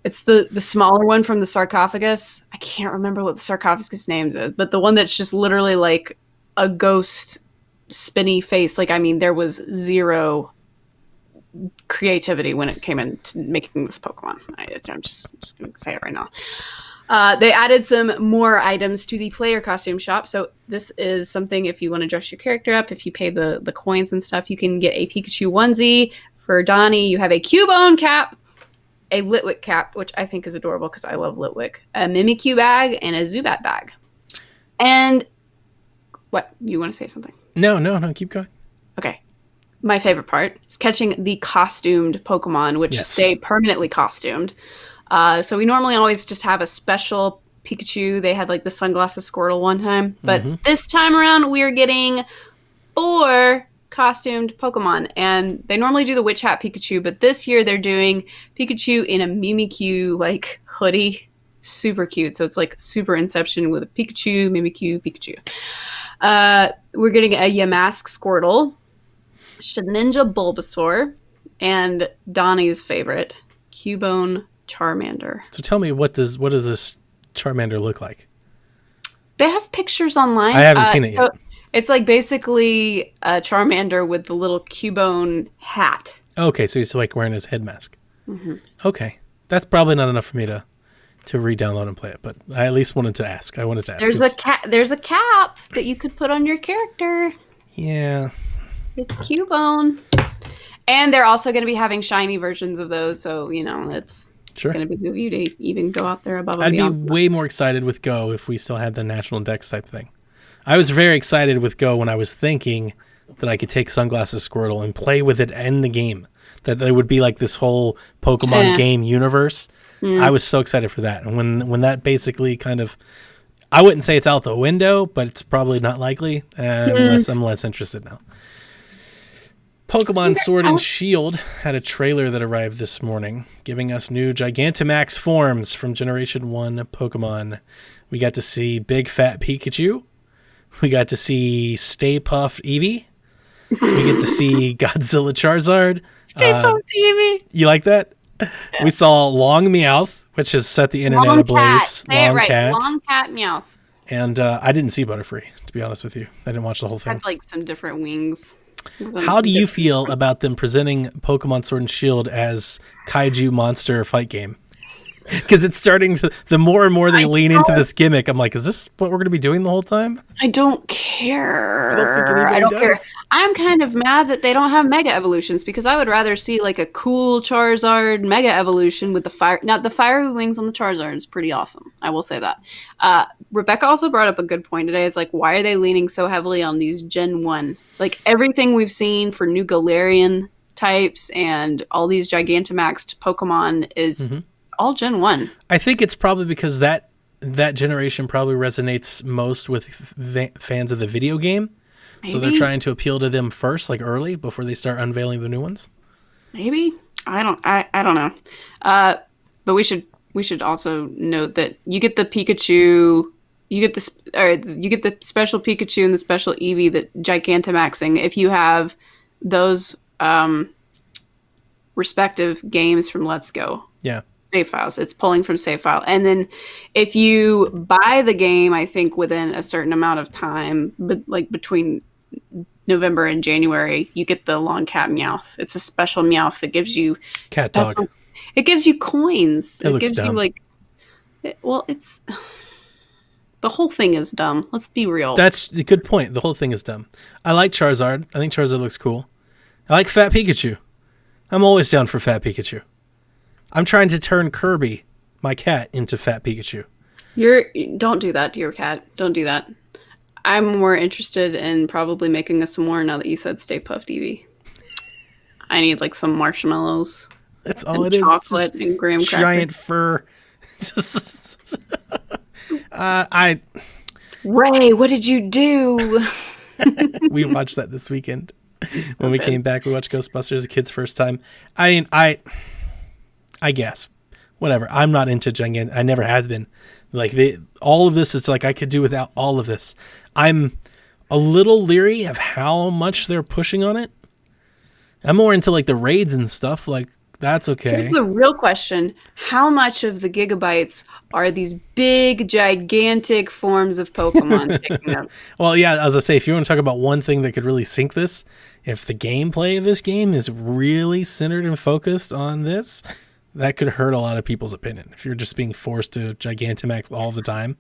It's the smaller one from the sarcophagus. I can't remember what the sarcophagus names is, but the one that's just literally like a ghost spinny face. There was zero creativity when it came into making this Pokemon. I'm just going to say it right now. They added some more items to the player costume shop. So this is something if you want to dress your character up, if you pay the coins and stuff, you can get a Pikachu onesie. For Donnie, you have a Cubone cap, a Litwick cap, which I think is adorable because I love Litwick, a Mimikyu bag, and a Zubat bag. And what? You want to say something? No, keep going. Okay. My favorite part is catching the costumed Pokemon, which stay permanently costumed. So we normally always just have a special Pikachu. They had like the sunglasses Squirtle one time. But this time around, we are getting 4 costumed Pokemon. And they normally do the Witch Hat Pikachu, but this year they're doing Pikachu in a Mimikyu like hoodie. Super cute. So it's like super Inception with a Pikachu, Pikachu. We're getting a Yamask Squirtle, Shedinja Bulbasaur, and Donnie's favorite, Cubone Charmander. So tell me, what does this Charmander look like? They have pictures online. I haven't seen it yet. It's like basically a Charmander with the little Cubone hat. Okay, so he's like wearing his head mask. Mm-hmm. Okay, that's probably not enough for me to re-download and play it, but I at least wanted to ask. There's a cap that you could put on your character. Yeah. It's Cubone. And they're also going to be having shiny versions of those, so, it's going to behoove you to even go out there above and beyond. I'd be way more excited with Go if we still had the National Dex type thing. I was very excited with Go when I was thinking that I could take Sunglasses Squirtle and play with it in the game. That there would be like this whole Pokemon game universe. I was so excited for that. And when that basically kind of, I wouldn't say it's out the window, but it's probably not likely. I'm less interested now. Pokemon Sword and Shield had a trailer that arrived this morning, giving us new Gigantamax forms from Generation 1 Pokemon. We got to see Big Fat Pikachu. We got to see Stay Puft Eevee. We get to see Godzilla Charizard. Stay Puft Eevee. You like that? Yeah. We saw Long Meowth, which has set the internet ablaze. Say it right. Long Cat Meowth. And I didn't see Butterfree, to be honest with you. I didn't watch the whole thing. Had like some different wings. How do you feel about them presenting Pokemon Sword and Shield as kaiju monster fight game? Because it's starting to, the more and more they lean into this gimmick, I'm like, is this what we're going to be doing the whole time? I don't care. I don't care. I'm kind of mad that they don't have Mega Evolutions, because I would rather see like a cool Charizard Mega Evolution with the fire. Now, the fiery wings on the Charizard is pretty awesome. I will say that. Rebecca also brought up a good point today. It's like, why are they leaning so heavily on these Gen 1? Like everything we've seen for new Galarian types and all these Gigantamaxed Pokemon is all Gen 1. I think it's probably because that generation probably resonates most with fans of the video game. Maybe. So they're trying to appeal to them first, like early, before they start unveiling the new ones. Maybe. I don't know. But we should also note that you get the Pikachu, you get the special Pikachu and the special Eevee that Gigantamaxing if you have those respective games from Let's Go. Yeah. Save files. It's pulling from save file. And then if you buy the game, I think within a certain amount of time, but like between November and January, you get the Long Cat Meowth. It's a special Meowth that gives you dog. It gives you coins. It looks gives dumb. You it's the whole thing is dumb. Let's be real. That's a good point. The whole thing is dumb. I like Charizard. I think Charizard looks cool. I like Fat Pikachu. I'm always down for Fat Pikachu. I'm trying to turn Kirby, my cat, into Fat Pikachu. Don't do that to your cat. Don't do that. I'm more interested in probably making us some more now that you said Stay Puft Eevee. I need like some marshmallows. That's all it is. Chocolate and graham crackers. Giant fur. Ray, what did you do? We watched that this weekend. When we came back, we watched Ghostbusters, the kids' first time. I guess. Whatever. I'm not into Gigantic. I never has been. Like all of this, it's like I could do without all of this. I'm a little leery of how much they're pushing on it. I'm more into like the raids and stuff. Like that's okay. Here's the real question. How much of the gigabytes are these big, gigantic forms of Pokemon picking up? Well, yeah, as I say, if you want to talk about one thing that could really sink this, if the gameplay of this game is really centered and focused on this, that could hurt a lot of people's opinion if you're just being forced to Gigantamax all the time.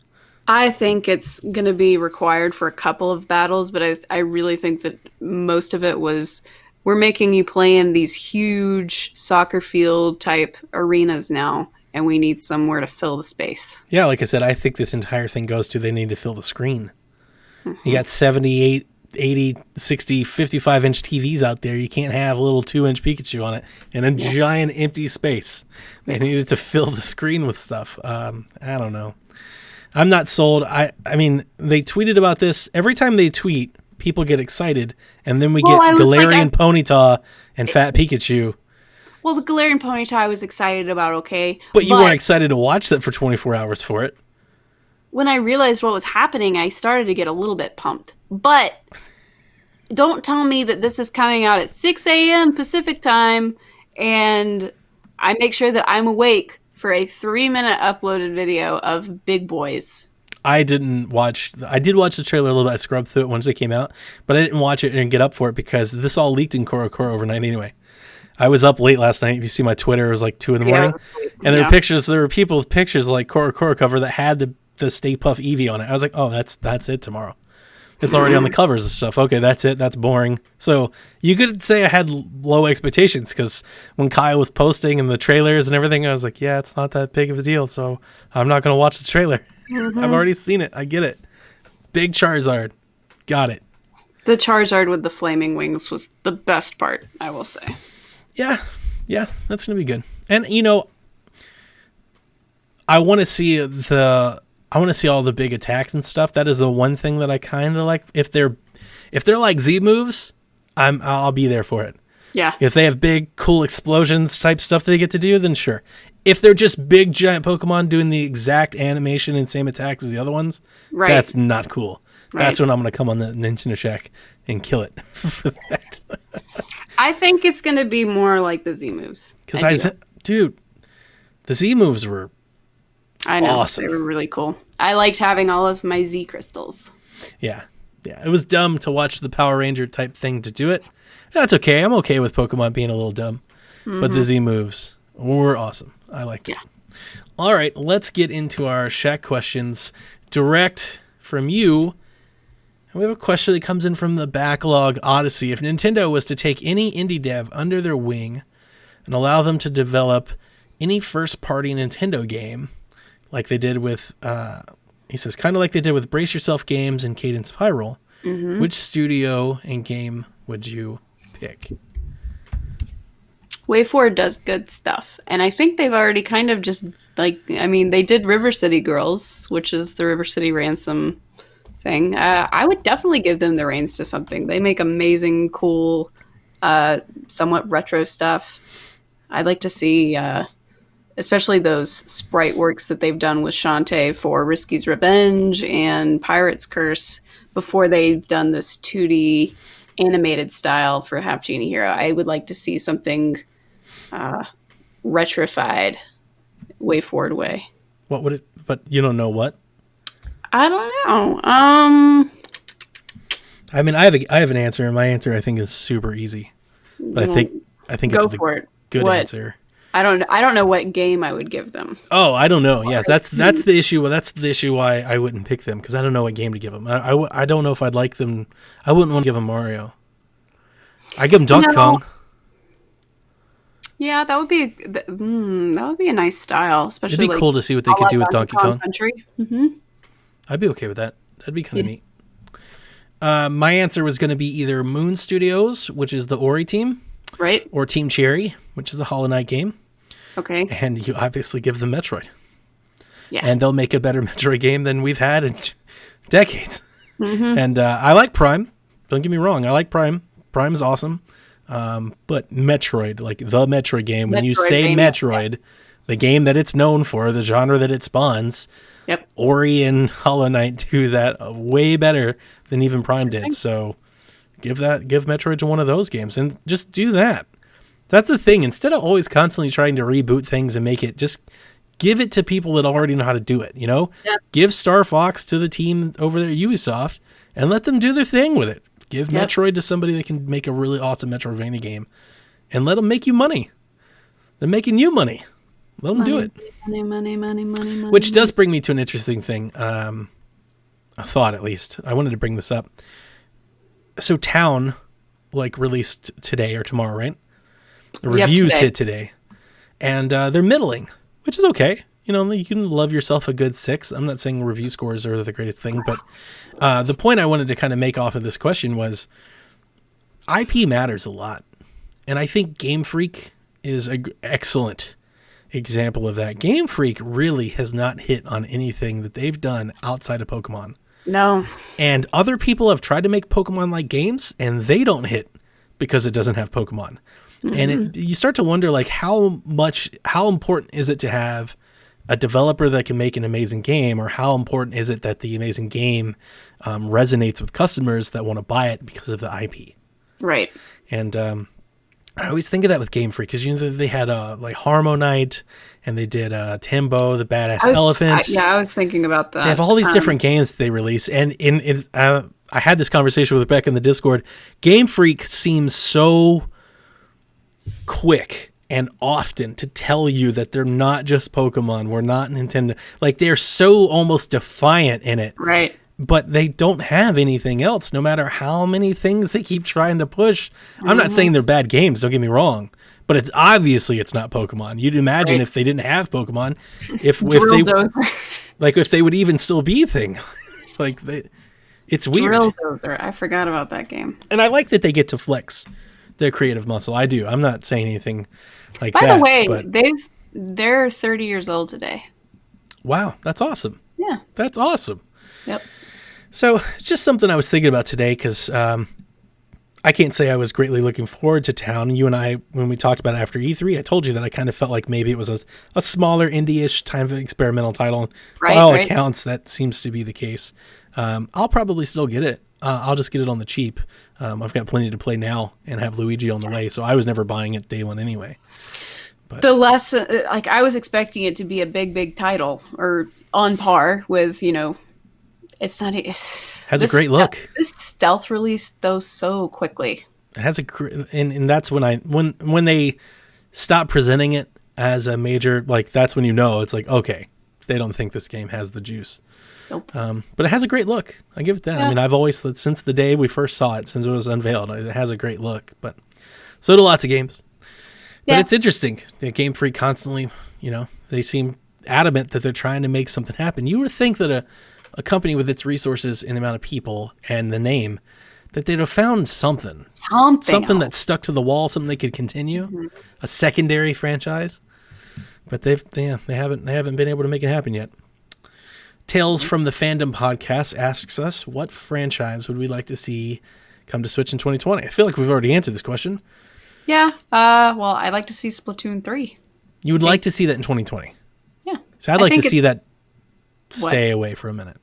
I think it's going to be required for a couple of battles, but I really think that most of it was, we're making you play in these huge soccer field type arenas now, and we need somewhere to fill the space. Yeah, like I said, I think this entire thing goes to they need to fill the screen. You got 78, 80, 60, 55-inch TVs out there. You can't have a little 2-inch Pikachu on it and a giant empty space. They needed to fill the screen with stuff. I don't know. I'm not sold. I mean, they tweeted about this. Every time they tweet, people get excited, and then we get Galarian Ponyta and Fat Pikachu. Well, the Galarian Ponyta I was excited about, okay? But you weren't excited to watch that for 24 hours for it. When I realized what was happening, I started to get a little bit pumped. But don't tell me that this is coming out at 6 a.m. Pacific time, and I make sure that I'm awake for a 3-minute uploaded video of Big Boys. I did watch the trailer a little bit. I scrubbed through it once it came out, but I didn't watch it and get up for it because this all leaked in Korokoro overnight anyway. I was up late last night. If you see my Twitter, it was like 2 a.m. And there were people with pictures like Korokoro cover that had the Stay Puft Eevee on it. I was like, oh, that's it tomorrow. It's already on the covers and stuff. Okay, that's it. That's boring. So you could say I had low expectations because when Kyle was posting and the trailers and everything, I was like, yeah, it's not that big of a deal. So I'm not going to watch the trailer. I've already seen it. I get it. Big Charizard. Got it. The Charizard with the flaming wings was the best part, I will say. Yeah, that's gonna be good. And I want to see all the big attacks and stuff. That is the one thing that I kind of like. If they're like Z moves, I'll be there for it. Yeah. If they have big, cool explosions type stuff that they get to do, then sure. If they're just big, giant Pokemon doing the exact animation and same attacks as the other ones, that's not cool. Right. That's when I'm going to come on the Nintendo Shack and kill it for that. I think it's going to be more like the Z moves. Because dude, the Z moves were awesome. They were really cool. I liked having all of my Z crystals. Yeah. It was dumb to watch the Power Ranger type thing to do it. That's okay. I'm okay with Pokemon being a little dumb. Mm-hmm. But the Z moves were awesome. I liked it. Yeah. All right, let's get into our Shack questions direct from you. And we have a question that comes in from the Backlog Odyssey. If Nintendo was to take any indie dev under their wing and allow them to develop any first-party Nintendo game, like they did with, he says, kind of like they did with Brace Yourself Games and Cadence of Hyrule, which studio and game would you pick? WayForward does good stuff, and I think they've already kind of just they did River City Girls, which is the River City Ransom thing. I would definitely give them the reins to something. They make amazing, cool, somewhat retro stuff. I'd like to see, especially those sprite works that they've done with Shantae for Risky's Revenge and Pirate's Curse before they've done this 2D animated style for Half Genie Hero. I would like to see something retrified WayForward way. What would it? But you don't know what? I don't know. I mean, I have an answer, and my answer I think is super easy. But I think it's the good answer. I don't know what game I would give them. Oh, I don't know. Yeah, that's the issue. Well, that's the issue why I wouldn't pick them, because I don't know what game to give them. I don't know if I'd like them. I wouldn't want to give them Mario. I give them Donkey Kong. Yeah, that would be a nice style, especially. It'd be cool to see what they could do with Donkey Kong Country. Mm-hmm. I'd be okay with that. That'd be kind of neat. My answer was going to be either Moon Studios, which is the Ori team, right, or Team Cherry, which is the Hollow Knight game. Okay. And you obviously give them Metroid. Yeah. And they'll make a better Metroid game than we've had in decades. Mm-hmm. And I like Prime. Don't get me wrong. I like Prime. Prime is awesome. But Metroid, like the Metroid game, when you say Metroid, the game that it's known for, the genre that it spawns, Ori and Hollow Knight do that way better than even Prime did. So give Metroid to one of those games and just do that. That's the thing. Instead of always constantly trying to reboot things and make it, just give it to people that already know how to do it, Give Star Fox to the team over there at Ubisoft and let them do their thing with it. Give Metroid to somebody that can make a really awesome Metroidvania game and let them make you money. They're making you money. Let them do it. Money. Which does bring me to an interesting thing. A thought, at least. I wanted to bring this up. So Town, released today or tomorrow, right? The reviews hit today. And they're middling, which is okay. You can love yourself a good 6. I'm not saying review scores are the greatest thing, but the point I wanted to kind of make off of this question was IP matters a lot. And I think Game Freak is an excellent example of that. Game Freak really has not hit on anything that they've done outside of Pokemon. No. And other people have tried to make Pokemon-like games, and they don't hit because it doesn't have Pokemon. Mm-hmm. And you start to wonder, how important is it to have a developer that can make an amazing game, or how important is it that the amazing game resonates with customers that want to buy it because of the IP? Right. And I always think of that with Game Freak, because they had Harmo Knight, and they did Timbo, the Badass Elephant. I was thinking about that. They have all these different games that they release, and I had this conversation with Rebecca in the Discord. Game Freak seems so quick and often to tell you that they're not just Pokemon. We're not Nintendo. They're so almost defiant in it. Right. But they don't have anything else, no matter how many things they keep trying to push. I'm not saying they're bad games, don't get me wrong. But it's not Pokemon. You'd imagine if they didn't have Pokemon, if they would even still be a thing. It's weird. Drill Dozer. I forgot about that game. And I like that they get to flex their creative muscle. I do. I'm not saying anything like that. By the way, but they're 30 years old today. wow, that's awesome. Yeah. That's awesome. Yep. So it's just something I was thinking about today because I can't say I was greatly looking forward to Town. You and I, when we talked about it after E3, I told you that I kind of felt like maybe it was a smaller indie-ish kind of experimental title. Right, By all right. accounts, that seems to be the case. I'll probably still get it. I'll just get it on the cheap. I've got plenty to play now and have Luigi on the way, so I was never buying it day one anyway. The less, like, I was expecting it to be a big title or on par with, it's not. Has a great look. This stealth released though so quickly. It has and that's when they stop presenting it as a major, like that's when it's like, okay, they don't think this game has the juice. Nope. But it has a great look. I give it that. Yeah. I mean, I've always, since the day we first saw it, since it was unveiled, it has a great look. But so do lots of games. But it's interesting. The Game Freak constantly, they seem adamant that they're trying to make something happen. You would think that a company with its resources and the amount of people and the name, that they'd have found something that stuck to the wall, something they could continue, a secondary franchise. But they haven't been able to make it happen yet. Tales from the Fandom podcast asks us, what franchise would we like to see come to Switch in 2020? I feel like we've already answered this question. Yeah. Well, I'd like to see Splatoon 3. You would like to see that in 2020? Yeah. So I'd like to see that stay away for a minute.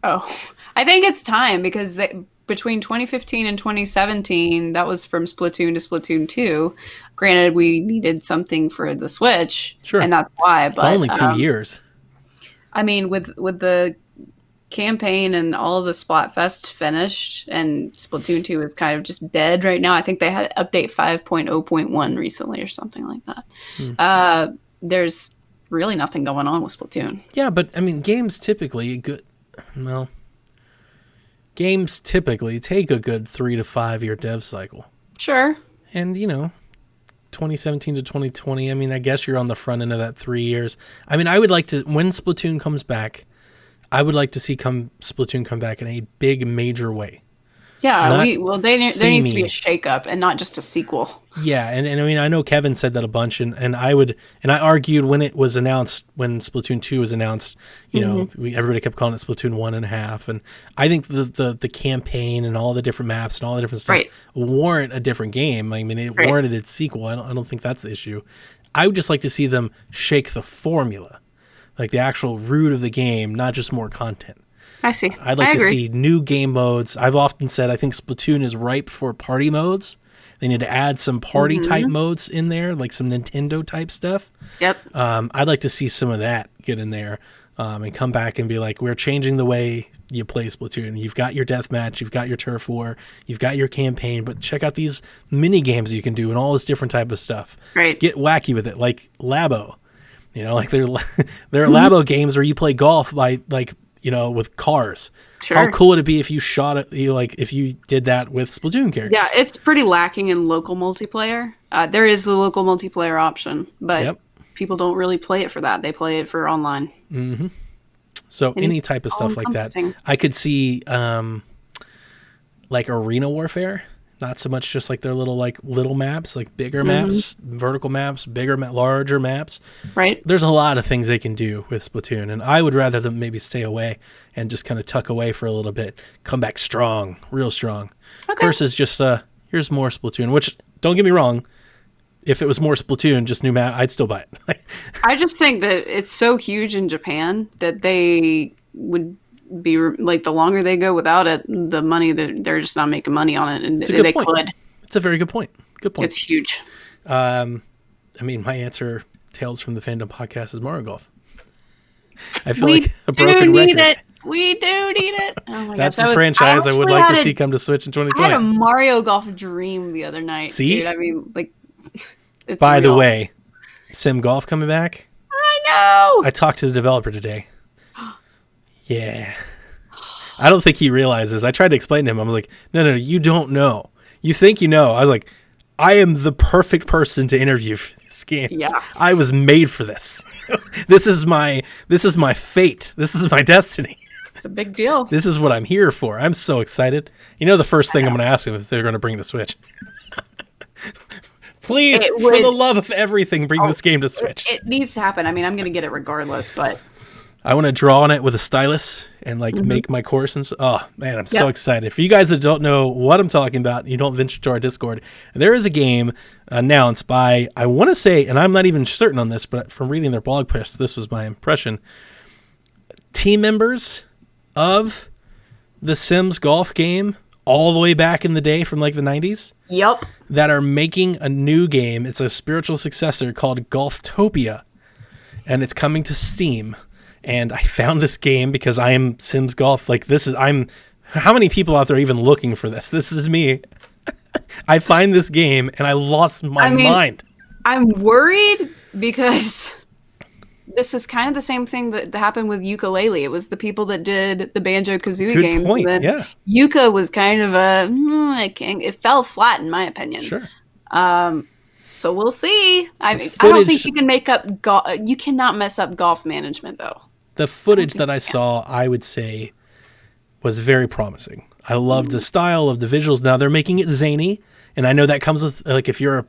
Oh, I think it's time because between 2015 and 2017, that was from Splatoon to Splatoon 2. Granted, we needed something for the Switch. Sure. And that's why. It's only 2 years. I mean, with the campaign and all of the Splatfest finished, and Splatoon 2 is kind of just dead right now. I think they had update 5.0.1 recently or something like that. There's really nothing going on with Splatoon. Yeah, but I mean, games typically take a good 3 to 5 year dev cycle. Sure. And 2017 to 2020, I mean, I guess you're on the front end of that 3 years. I mean, I would like to, when Splatoon comes back, I would like to see Splatoon come back in a big, major way. Yeah, there needs to be a shakeup and not just a sequel. Yeah, and I mean, I know Kevin said that a bunch, and I argued when it was announced, when Splatoon 2 was announced, everybody kept calling it Splatoon 1.5, and I think the campaign and all the different maps and all the different stuff warrant a different game. I mean, it warranted its sequel. I don't think that's the issue. I would just like to see them shake the formula, like the actual root of the game, not just more content. I see. I'd like to see new game modes. I've often said I think Splatoon is ripe for party modes. They need to add some party type modes in there, like some Nintendo type stuff. Yep. I'd like to see some of that get in there and come back and be like, we're changing the way you play Splatoon. You've got your deathmatch, you've got your turf war, you've got your campaign, but check out these mini games you can do and all this different type of stuff. Right. Get wacky with it, like Labo. Like there are Labo games where you play golf by with cars. Sure. How cool would it be if you shot it, if you did that with Splatoon characters? Yeah, it's pretty lacking in local multiplayer. There is the local multiplayer option, but people don't really play it for that. They play it for online. Mm-hmm. So any type of stuff like that. I could see like Arena Warfare. Not so much just like their little maps, like bigger maps, vertical maps, larger maps. Right. There's a lot of things they can do with Splatoon, and I would rather them maybe stay away and just kind of tuck away for a little bit, come back strong, real strong, versus just here's more Splatoon. Which, don't get me wrong, if it was more Splatoon, just new map, I'd still buy it. I just think that it's so huge in Japan that they would be like, the longer they go without it, the money that they're just not making money on it, and they could. It's a very good point. Good point. It's huge. I mean, my answer, Tales from the Fandom podcast, is Mario Golf. I feel like a broken record. We do need it. Oh my That's gosh, the franchise I would like to see come to Switch in 2020. I had a Mario Golf dream the other night. See? Dude, I mean, like, it's By real. the way, Sim Golf coming back. I know. I talked to the developer today. Yeah. I don't think he realizes. I tried to explain to him. I was like, no, you don't know. You think you know. I was like, I am the perfect person to interview for this game. Yeah. I was made for this. This is my fate. This is my destiny. It's a big deal. This is what I'm here for. I'm so excited. You know, the first thing I'm going to ask them is if they're going to bring the Switch. Please, for the love of everything, bring this game to Switch. It needs to happen. I mean, I'm going to get it regardless, but I want to draw on it with a stylus and like make my course. And oh man, I'm so excited. For you guys that don't know what I'm talking about, you don't venture to our Discord. There is a game announced by, I want to say, and I'm not even certain on this, but from reading their blog post, this was my impression. Team members of the Sims golf game all the way back in the day from like the 90s. Yep. That are making a new game. It's a spiritual successor called Golftopia, and it's coming to Steam. And I found this game because I am Sims Golf. Like how many people out there are even looking for this? This is me. I find this game and I lost my mind. I'm worried because this is kind of the same thing that happened with Yooka-Laylee. It was the people that did the Banjo-Kazooie games. Point. And then yeah. Yuka was kind of it fell flat in my opinion. Sure. So we'll see. I don't think you can make up you cannot mess up golf management though. The footage that I saw, I would say, was very promising. I love the style of the visuals. Now they're making it zany, and I know that comes with like if you're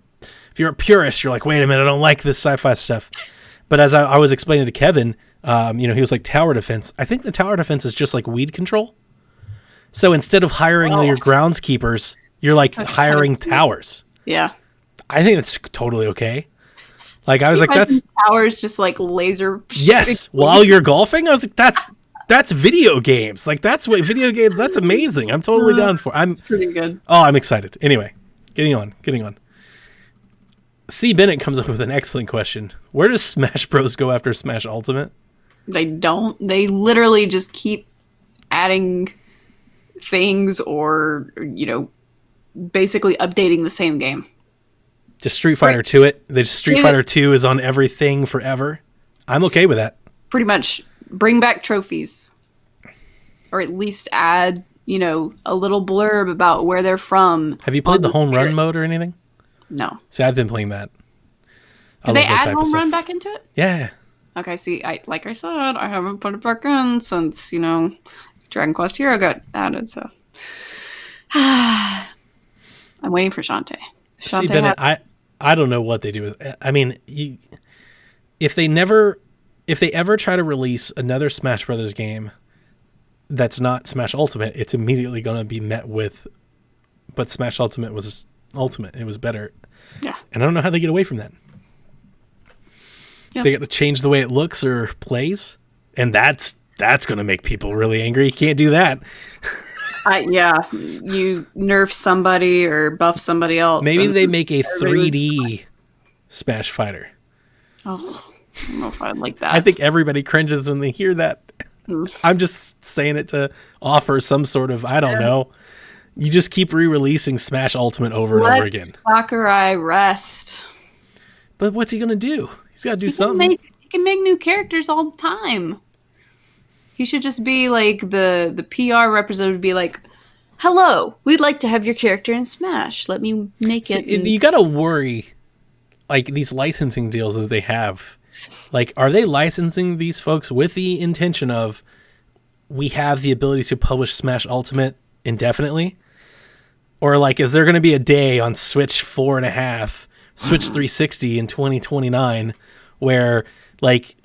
a purist, you're like, wait a minute, I don't like this sci-fi stuff. But as I was explaining to Kevin, he was like tower defense. I think the tower defense is just like weed control. So instead of hiring your groundskeepers, you're like hiring towers. Yeah, I think that's totally okay. Like I was like, that's towers just like laser. Yes, while you're golfing, I was like, that's video games. Like that's what video games. That's amazing. I'm totally down for. It's pretty good. Oh, I'm excited. Anyway, getting on. C. Bennett comes up with an excellent question. Where does Smash Bros go after Smash Ultimate? They don't. They literally just keep adding things or basically updating the same game. Just Street Fighter 2 it. The Street Fighter 2 is on everything forever. I'm okay with that. Pretty much bring back trophies. Or at least add, a little blurb about where they're from. Have you played the home run mode or anything? No. See, I've been playing that. Did they add home run back into it? Yeah. Okay, see, like I said, I haven't put it back in since, Dragon Quest Hero got added, so. I'm waiting for Shantae. See, Bennett, I don't know what they do with it. I mean, if they ever try to release another Smash Brothers game that's not Smash Ultimate, it's immediately going to be met with, but Smash Ultimate was Ultimate. It was better. Yeah. And I don't know how they get away from that. Yeah. They got to change the way it looks or plays, and that's going to make people really angry. You can't do that. Yeah, you nerf somebody or buff somebody else. Maybe they make a 3D Smash Fighter. Oh, I don't know if I'd like that. I think everybody cringes when they hear that. I'm just saying it to offer some sort of, I don't know. You just keep re-releasing Smash Ultimate over and over again. Sakurai rest. But what's he going to do? He's got to do something. He can make new characters all the time. He should just be like the PR representative, be like, hello, we'd like to have your character in Smash. Let me make it. You got to worry, like, these licensing deals that they have. Like, are they licensing these folks with the intention of, we have the ability to publish Smash Ultimate indefinitely? Or, like, is there going to be a day on Switch 4.5, Switch 360 in 2029, where, like,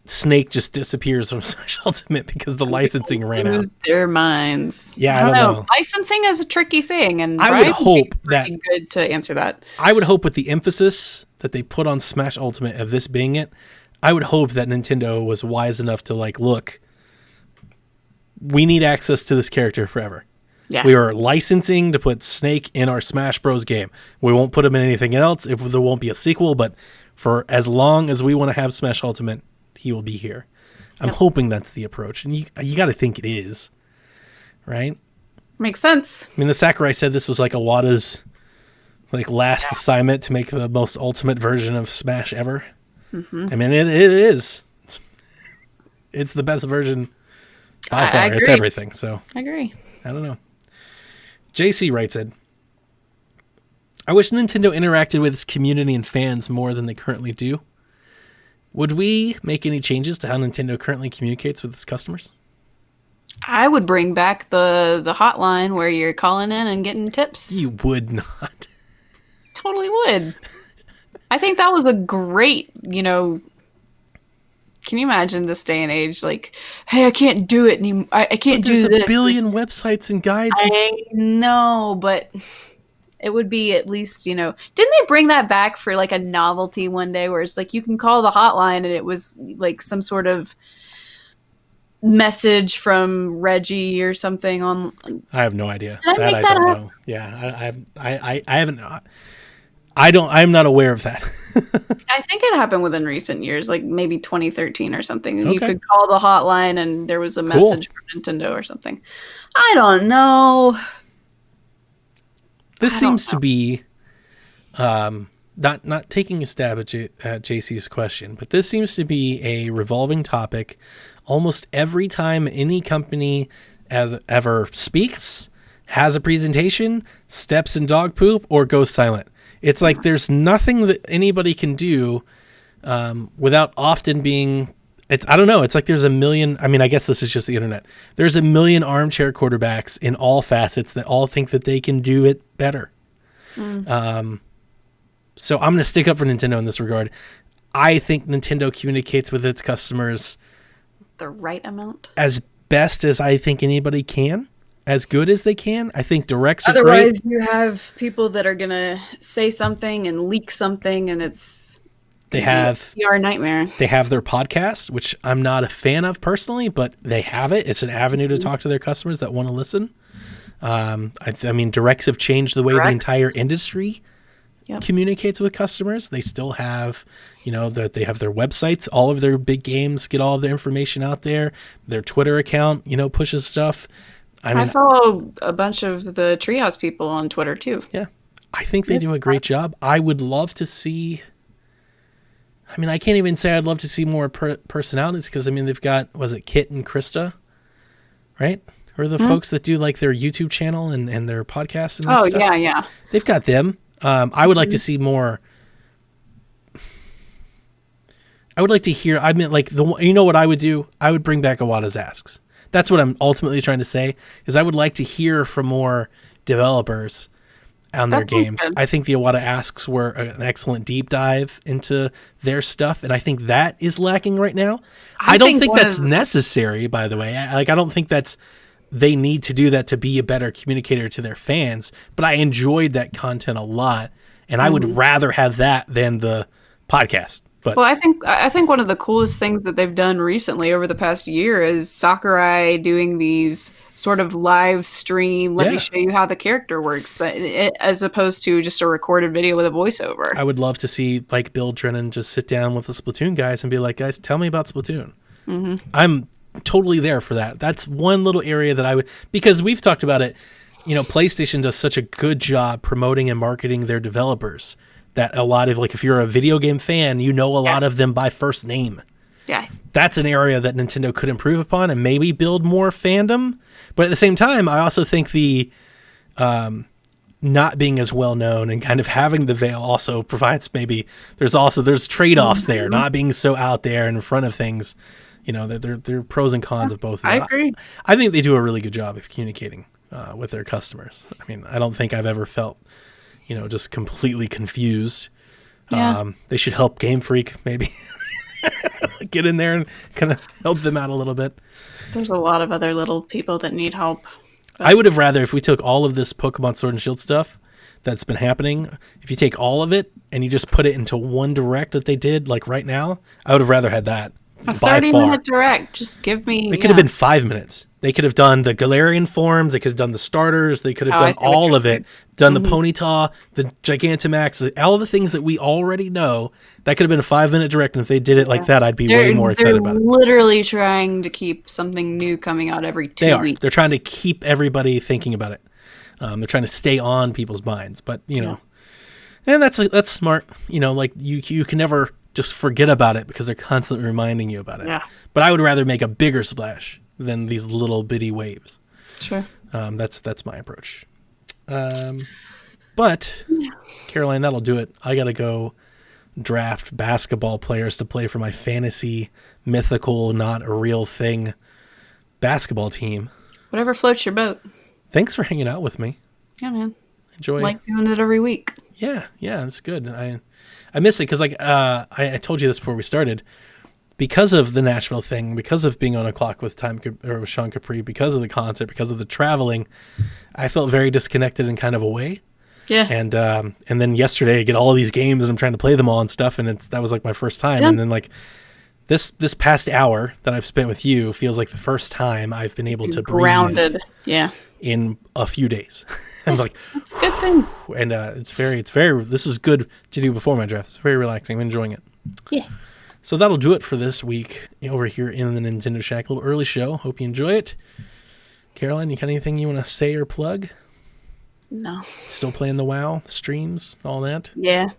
Snake just disappears from Smash Ultimate because the licensing ran out. Lose their minds. Yeah, I don't know. Licensing is a tricky thing, and I would hope that good to answer that. I would hope with the emphasis that they put on Smash Ultimate of this being it, I would hope that Nintendo was wise enough to like, look, we need access to this character forever. Yeah. We are licensing to put Snake in our Smash Bros. Game. We won't put him in anything else. If there won't be a sequel, but for as long as we want to have Smash Ultimate, he will be here. I'm hoping that's the approach. And you got to think it is, right? Makes sense. I mean, the Sakurai said this was like Iwata's like last assignment to make the most ultimate version of Smash ever. Mm-hmm. I mean, it is. It's the best version by far. It's everything. So I agree. I don't know. JC writes in, I wish Nintendo interacted with its community and fans more than they currently do. Would we make any changes to how Nintendo currently communicates with its customers? I would bring back the hotline where you're calling in and getting tips. You would not. Totally would. I think that was a great, can you imagine this day and age? Like, hey, I can't do it anymore. I can't do this. There's a billion websites and guides. I know, but it would be at least, didn't they bring that back for like a novelty one day where it's like you can call the hotline and it was like some sort of message from Reggie or something on. I have no idea. Did I make I that don't up? know. Yeah, I haven't. I'm not aware of that. I think it happened within recent years, like maybe 2013 or something. And you Okay. could call the hotline and there was a Cool. message from Nintendo or something. I don't know. This I don't seems to be not taking a stab at JC's question, but this seems to be a revolving topic almost every time any company ever speaks, has a presentation, steps in dog poop, or goes silent. It's like there's nothing that anybody can do without often being. I don't know. It's like there's a million. I mean, I guess this is just the internet. There's a million armchair quarterbacks in all facets that all think that they can do it better. So I'm going to stick up for Nintendo in this regard. I think Nintendo communicates with its customers The right amount. as best as I think anybody can, as good as they can. I think directs are Otherwise, great. you have people that are going to say something and leak something, and it's They have PR nightmare. They have their podcast, which I'm not a fan of personally, but they have it. It's an avenue to talk to their customers that want to listen. I mean, directs have changed the way the entire industry communicates with customers. They still have, they have their websites, all of their big games, get all of their information out there. Their Twitter account, pushes stuff. I follow a bunch of the Treehouse people on Twitter too. Yeah, I think they do a great job. I would love to see. I mean, I can't even say I'd love to see more personalities because, I mean, they've got, was it Kit and Krista, right? Or the folks that do like their YouTube channel and their podcast and that stuff. Oh, yeah. They've got them. I would like to see more. I would like to hear, I mean, like, what I would do? I would bring back Iwata's Asks. That's what I'm ultimately trying to say, is I would like to hear from more developers on their games. Good. I think the Iwata Asks were an excellent deep dive into their stuff, and I think that is lacking right now. I don't think that's necessary, by the way. I don't think they need to do that to be a better communicator to their fans, but I enjoyed that content a lot, and I would rather have that than the podcast. But Well, I think one of the coolest things that they've done recently over the past year is Sakurai doing these sort of live stream, let me show you how the character works, as opposed to just a recorded video with a voiceover. I would love to see like Bill Drennan just sit down with the Splatoon guys and be like, guys, tell me about Splatoon. I'm totally there for that. That's one little area that I would, because we've talked about it, PlayStation does such a good job promoting and marketing their developers that a lot of, like, if you're a video game fan, a lot of them by first name. Yeah. That's an area that Nintendo could improve upon and maybe build more fandom. But at the same time, I also think the not being as well known and kind of having the veil also provides there's trade-offs there, not being so out there in front of things. There are pros and cons of both. I agree. I think they do a really good job of communicating with their customers. I mean, I don't think I've ever felt, just completely confused. Yeah. They should help Game Freak maybe get in there and kind of help them out a little bit. There's a lot of other little people that need help. I would have rather, if we took all of this Pokemon Sword and Shield stuff that's been happening, if you take all of it and you just put it into one direct that they did like right now, I would have rather had that. A 30-minute direct. Just give me. It could have been 5 minutes. They could have done the Galarian forms. They could have done the starters. They could have done all of it. Done the Ponyta, the Gigantamax, all the things that we already know. That could have been a 5-minute direct. And if they did it like that, I'd be way more excited about it. They're literally trying to keep something new coming out every 2 weeks. They're trying to keep everybody thinking about it. They're trying to stay on people's minds. But, and that's smart. Like you can never just forget about it because they're constantly reminding you about it. Yeah. But I would rather make a bigger splash than these little bitty waves. Sure. That's my approach. But Caroline, that'll do it. I gotta go draft basketball players to play for my fantasy mythical, not a real thing basketball team. Whatever floats your boat. Thanks for hanging out with me. Yeah, man. Enjoy. Like doing it every week. Yeah, it's good. I miss it because I told you this before we started. Because of the Nashville thing, because of being on a clock with with Sean Capri, because of the concert, because of the traveling, I felt very disconnected and kind of away. Yeah. And then yesterday I get all these games and I'm trying to play them all and stuff, and that was like my first time. Yeah. And then like this past hour that I've spent with you feels like the first time I've been able to grounded. Breathe. Yeah. In a few days. I'm like, it's a good thing. And it's very. This was good to do before my draft. It's very relaxing. I'm enjoying it. Yeah. So that'll do it for this week over here in the Nintendo Shack. A little early show. Hope you enjoy it. Caroline, you got anything you want to say or plug? No. Still playing the WoW streams, all that? Yeah.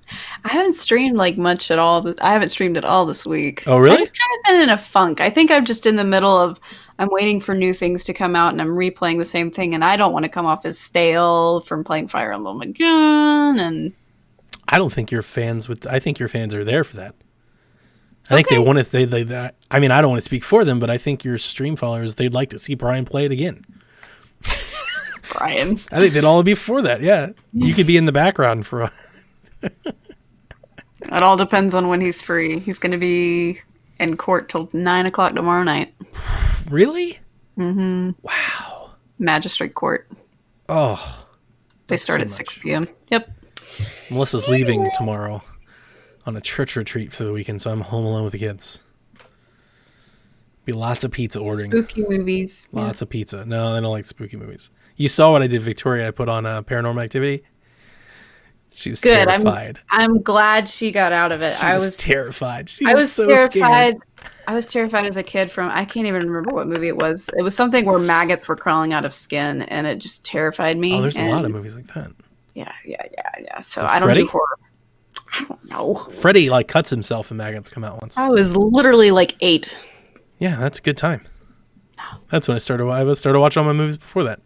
I haven't streamed like much at all. I haven't streamed at all this week. Oh, really? I've just kind of been in a funk. I think I'm just in the middle of, I'm waiting for new things to come out and I'm replaying the same thing, and I don't want to come off as stale from playing Fire Emblem again. And I don't think your fans I think your fans are there for that. I think they want to. I mean, I don't want to speak for them, but I think your stream followers, they'd like to see Brian play it again. Brian. I think they'd all be for that. Yeah, you could be in the background for. It all depends on when he's free. He's going to be in court till 9:00 tomorrow night. Really? Mm-hmm. Wow. Magistrate court. Oh. They start at 6 p.m. Yep. Melissa's leaving tomorrow on a church retreat for the weekend, so I'm home alone with the kids. Be lots of pizza ordering. Spooky movies. Lots of pizza. No, I don't like spooky movies. You saw what I did, Victoria. I put on Paranormal Activity. She was good. Terrified. I'm glad she got out of it. I was terrified. I was so terrified. Scared. I was terrified as a kid from, I can't even remember what movie it was. It was something where maggots were crawling out of skin, and it just terrified me. Oh, there's a lot of movies like that. Yeah. So I don't do horror. I don't know. Freddy like cuts himself and maggots come out once. I was literally like 8. Yeah, that's a good time. That's when I started watching all my movies before that.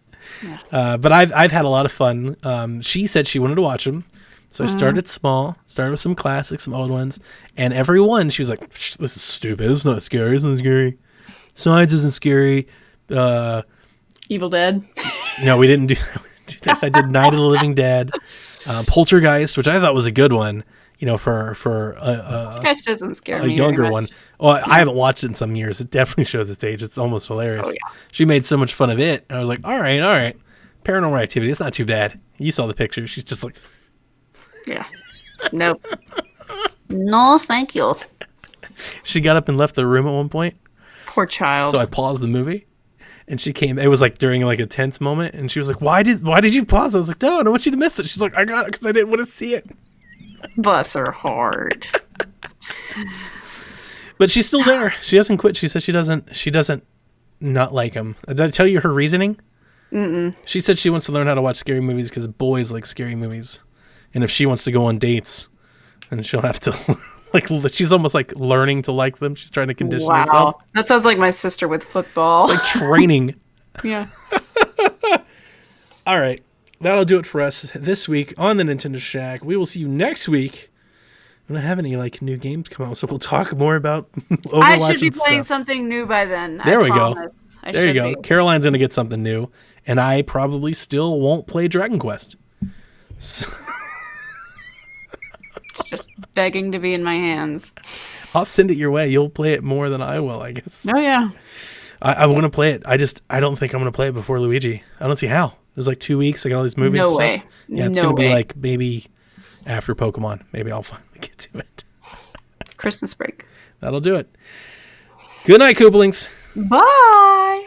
Yeah. But I've had a lot of fun. She said she wanted to watch them, so I started small, started with some classics, some old ones, and every one she was like, "This is stupid. This is not scary. This isn't scary. Science isn't scary." Evil Dead. No, we didn't do that. I did Night of the Living Dead, Poltergeist, which I thought was a good one. You know, for Poltergeist doesn't scare me. A younger one. Well, I haven't watched it in some years. It definitely shows its age. It's almost hilarious. Oh, yeah. She made so much fun of it, and I was like, all right. Paranormal Activity, it's not too bad. You saw the picture. She's just like... Yeah. Nope. No, thank you. She got up and left the room at one point. Poor child. So I paused the movie, and she came... It was like during like a tense moment, and she was like, why did you pause? I was like, no, I don't want you to miss it. She's like, I got it because I didn't want to see it. Bless her heart. But she's still there. She hasn't quit. She said she doesn't not like them. Did I tell you her reasoning? Mm-mm. She said she wants to learn how to watch scary movies because boys like scary movies. And if she wants to go on dates, then she'll have to like, she's almost like learning to like them. She's trying to condition herself. That sounds like my sister with football. It's like training. Yeah. All right. That'll do it for us this week on the Nintendo Shack. We will see you next week. We don't have any like new games come out, so we'll talk more about Overwatch. I should be playing stuff. something new by then. There we go. There you go. Caroline's gonna get something new, and I probably still won't play Dragon Quest. So it's just begging to be in my hands. I'll send it your way. You'll play it more than I will, I guess. Oh yeah. I want to play it. I don't think I'm gonna play it before Luigi. I don't see how. There's like 2 weeks. I got all these movies. No and way. Stuff. Yeah, it's gonna be like maybe after Pokemon. Maybe I'll finally get to it. Christmas break. That'll do it. Good night, Kooplings. Bye.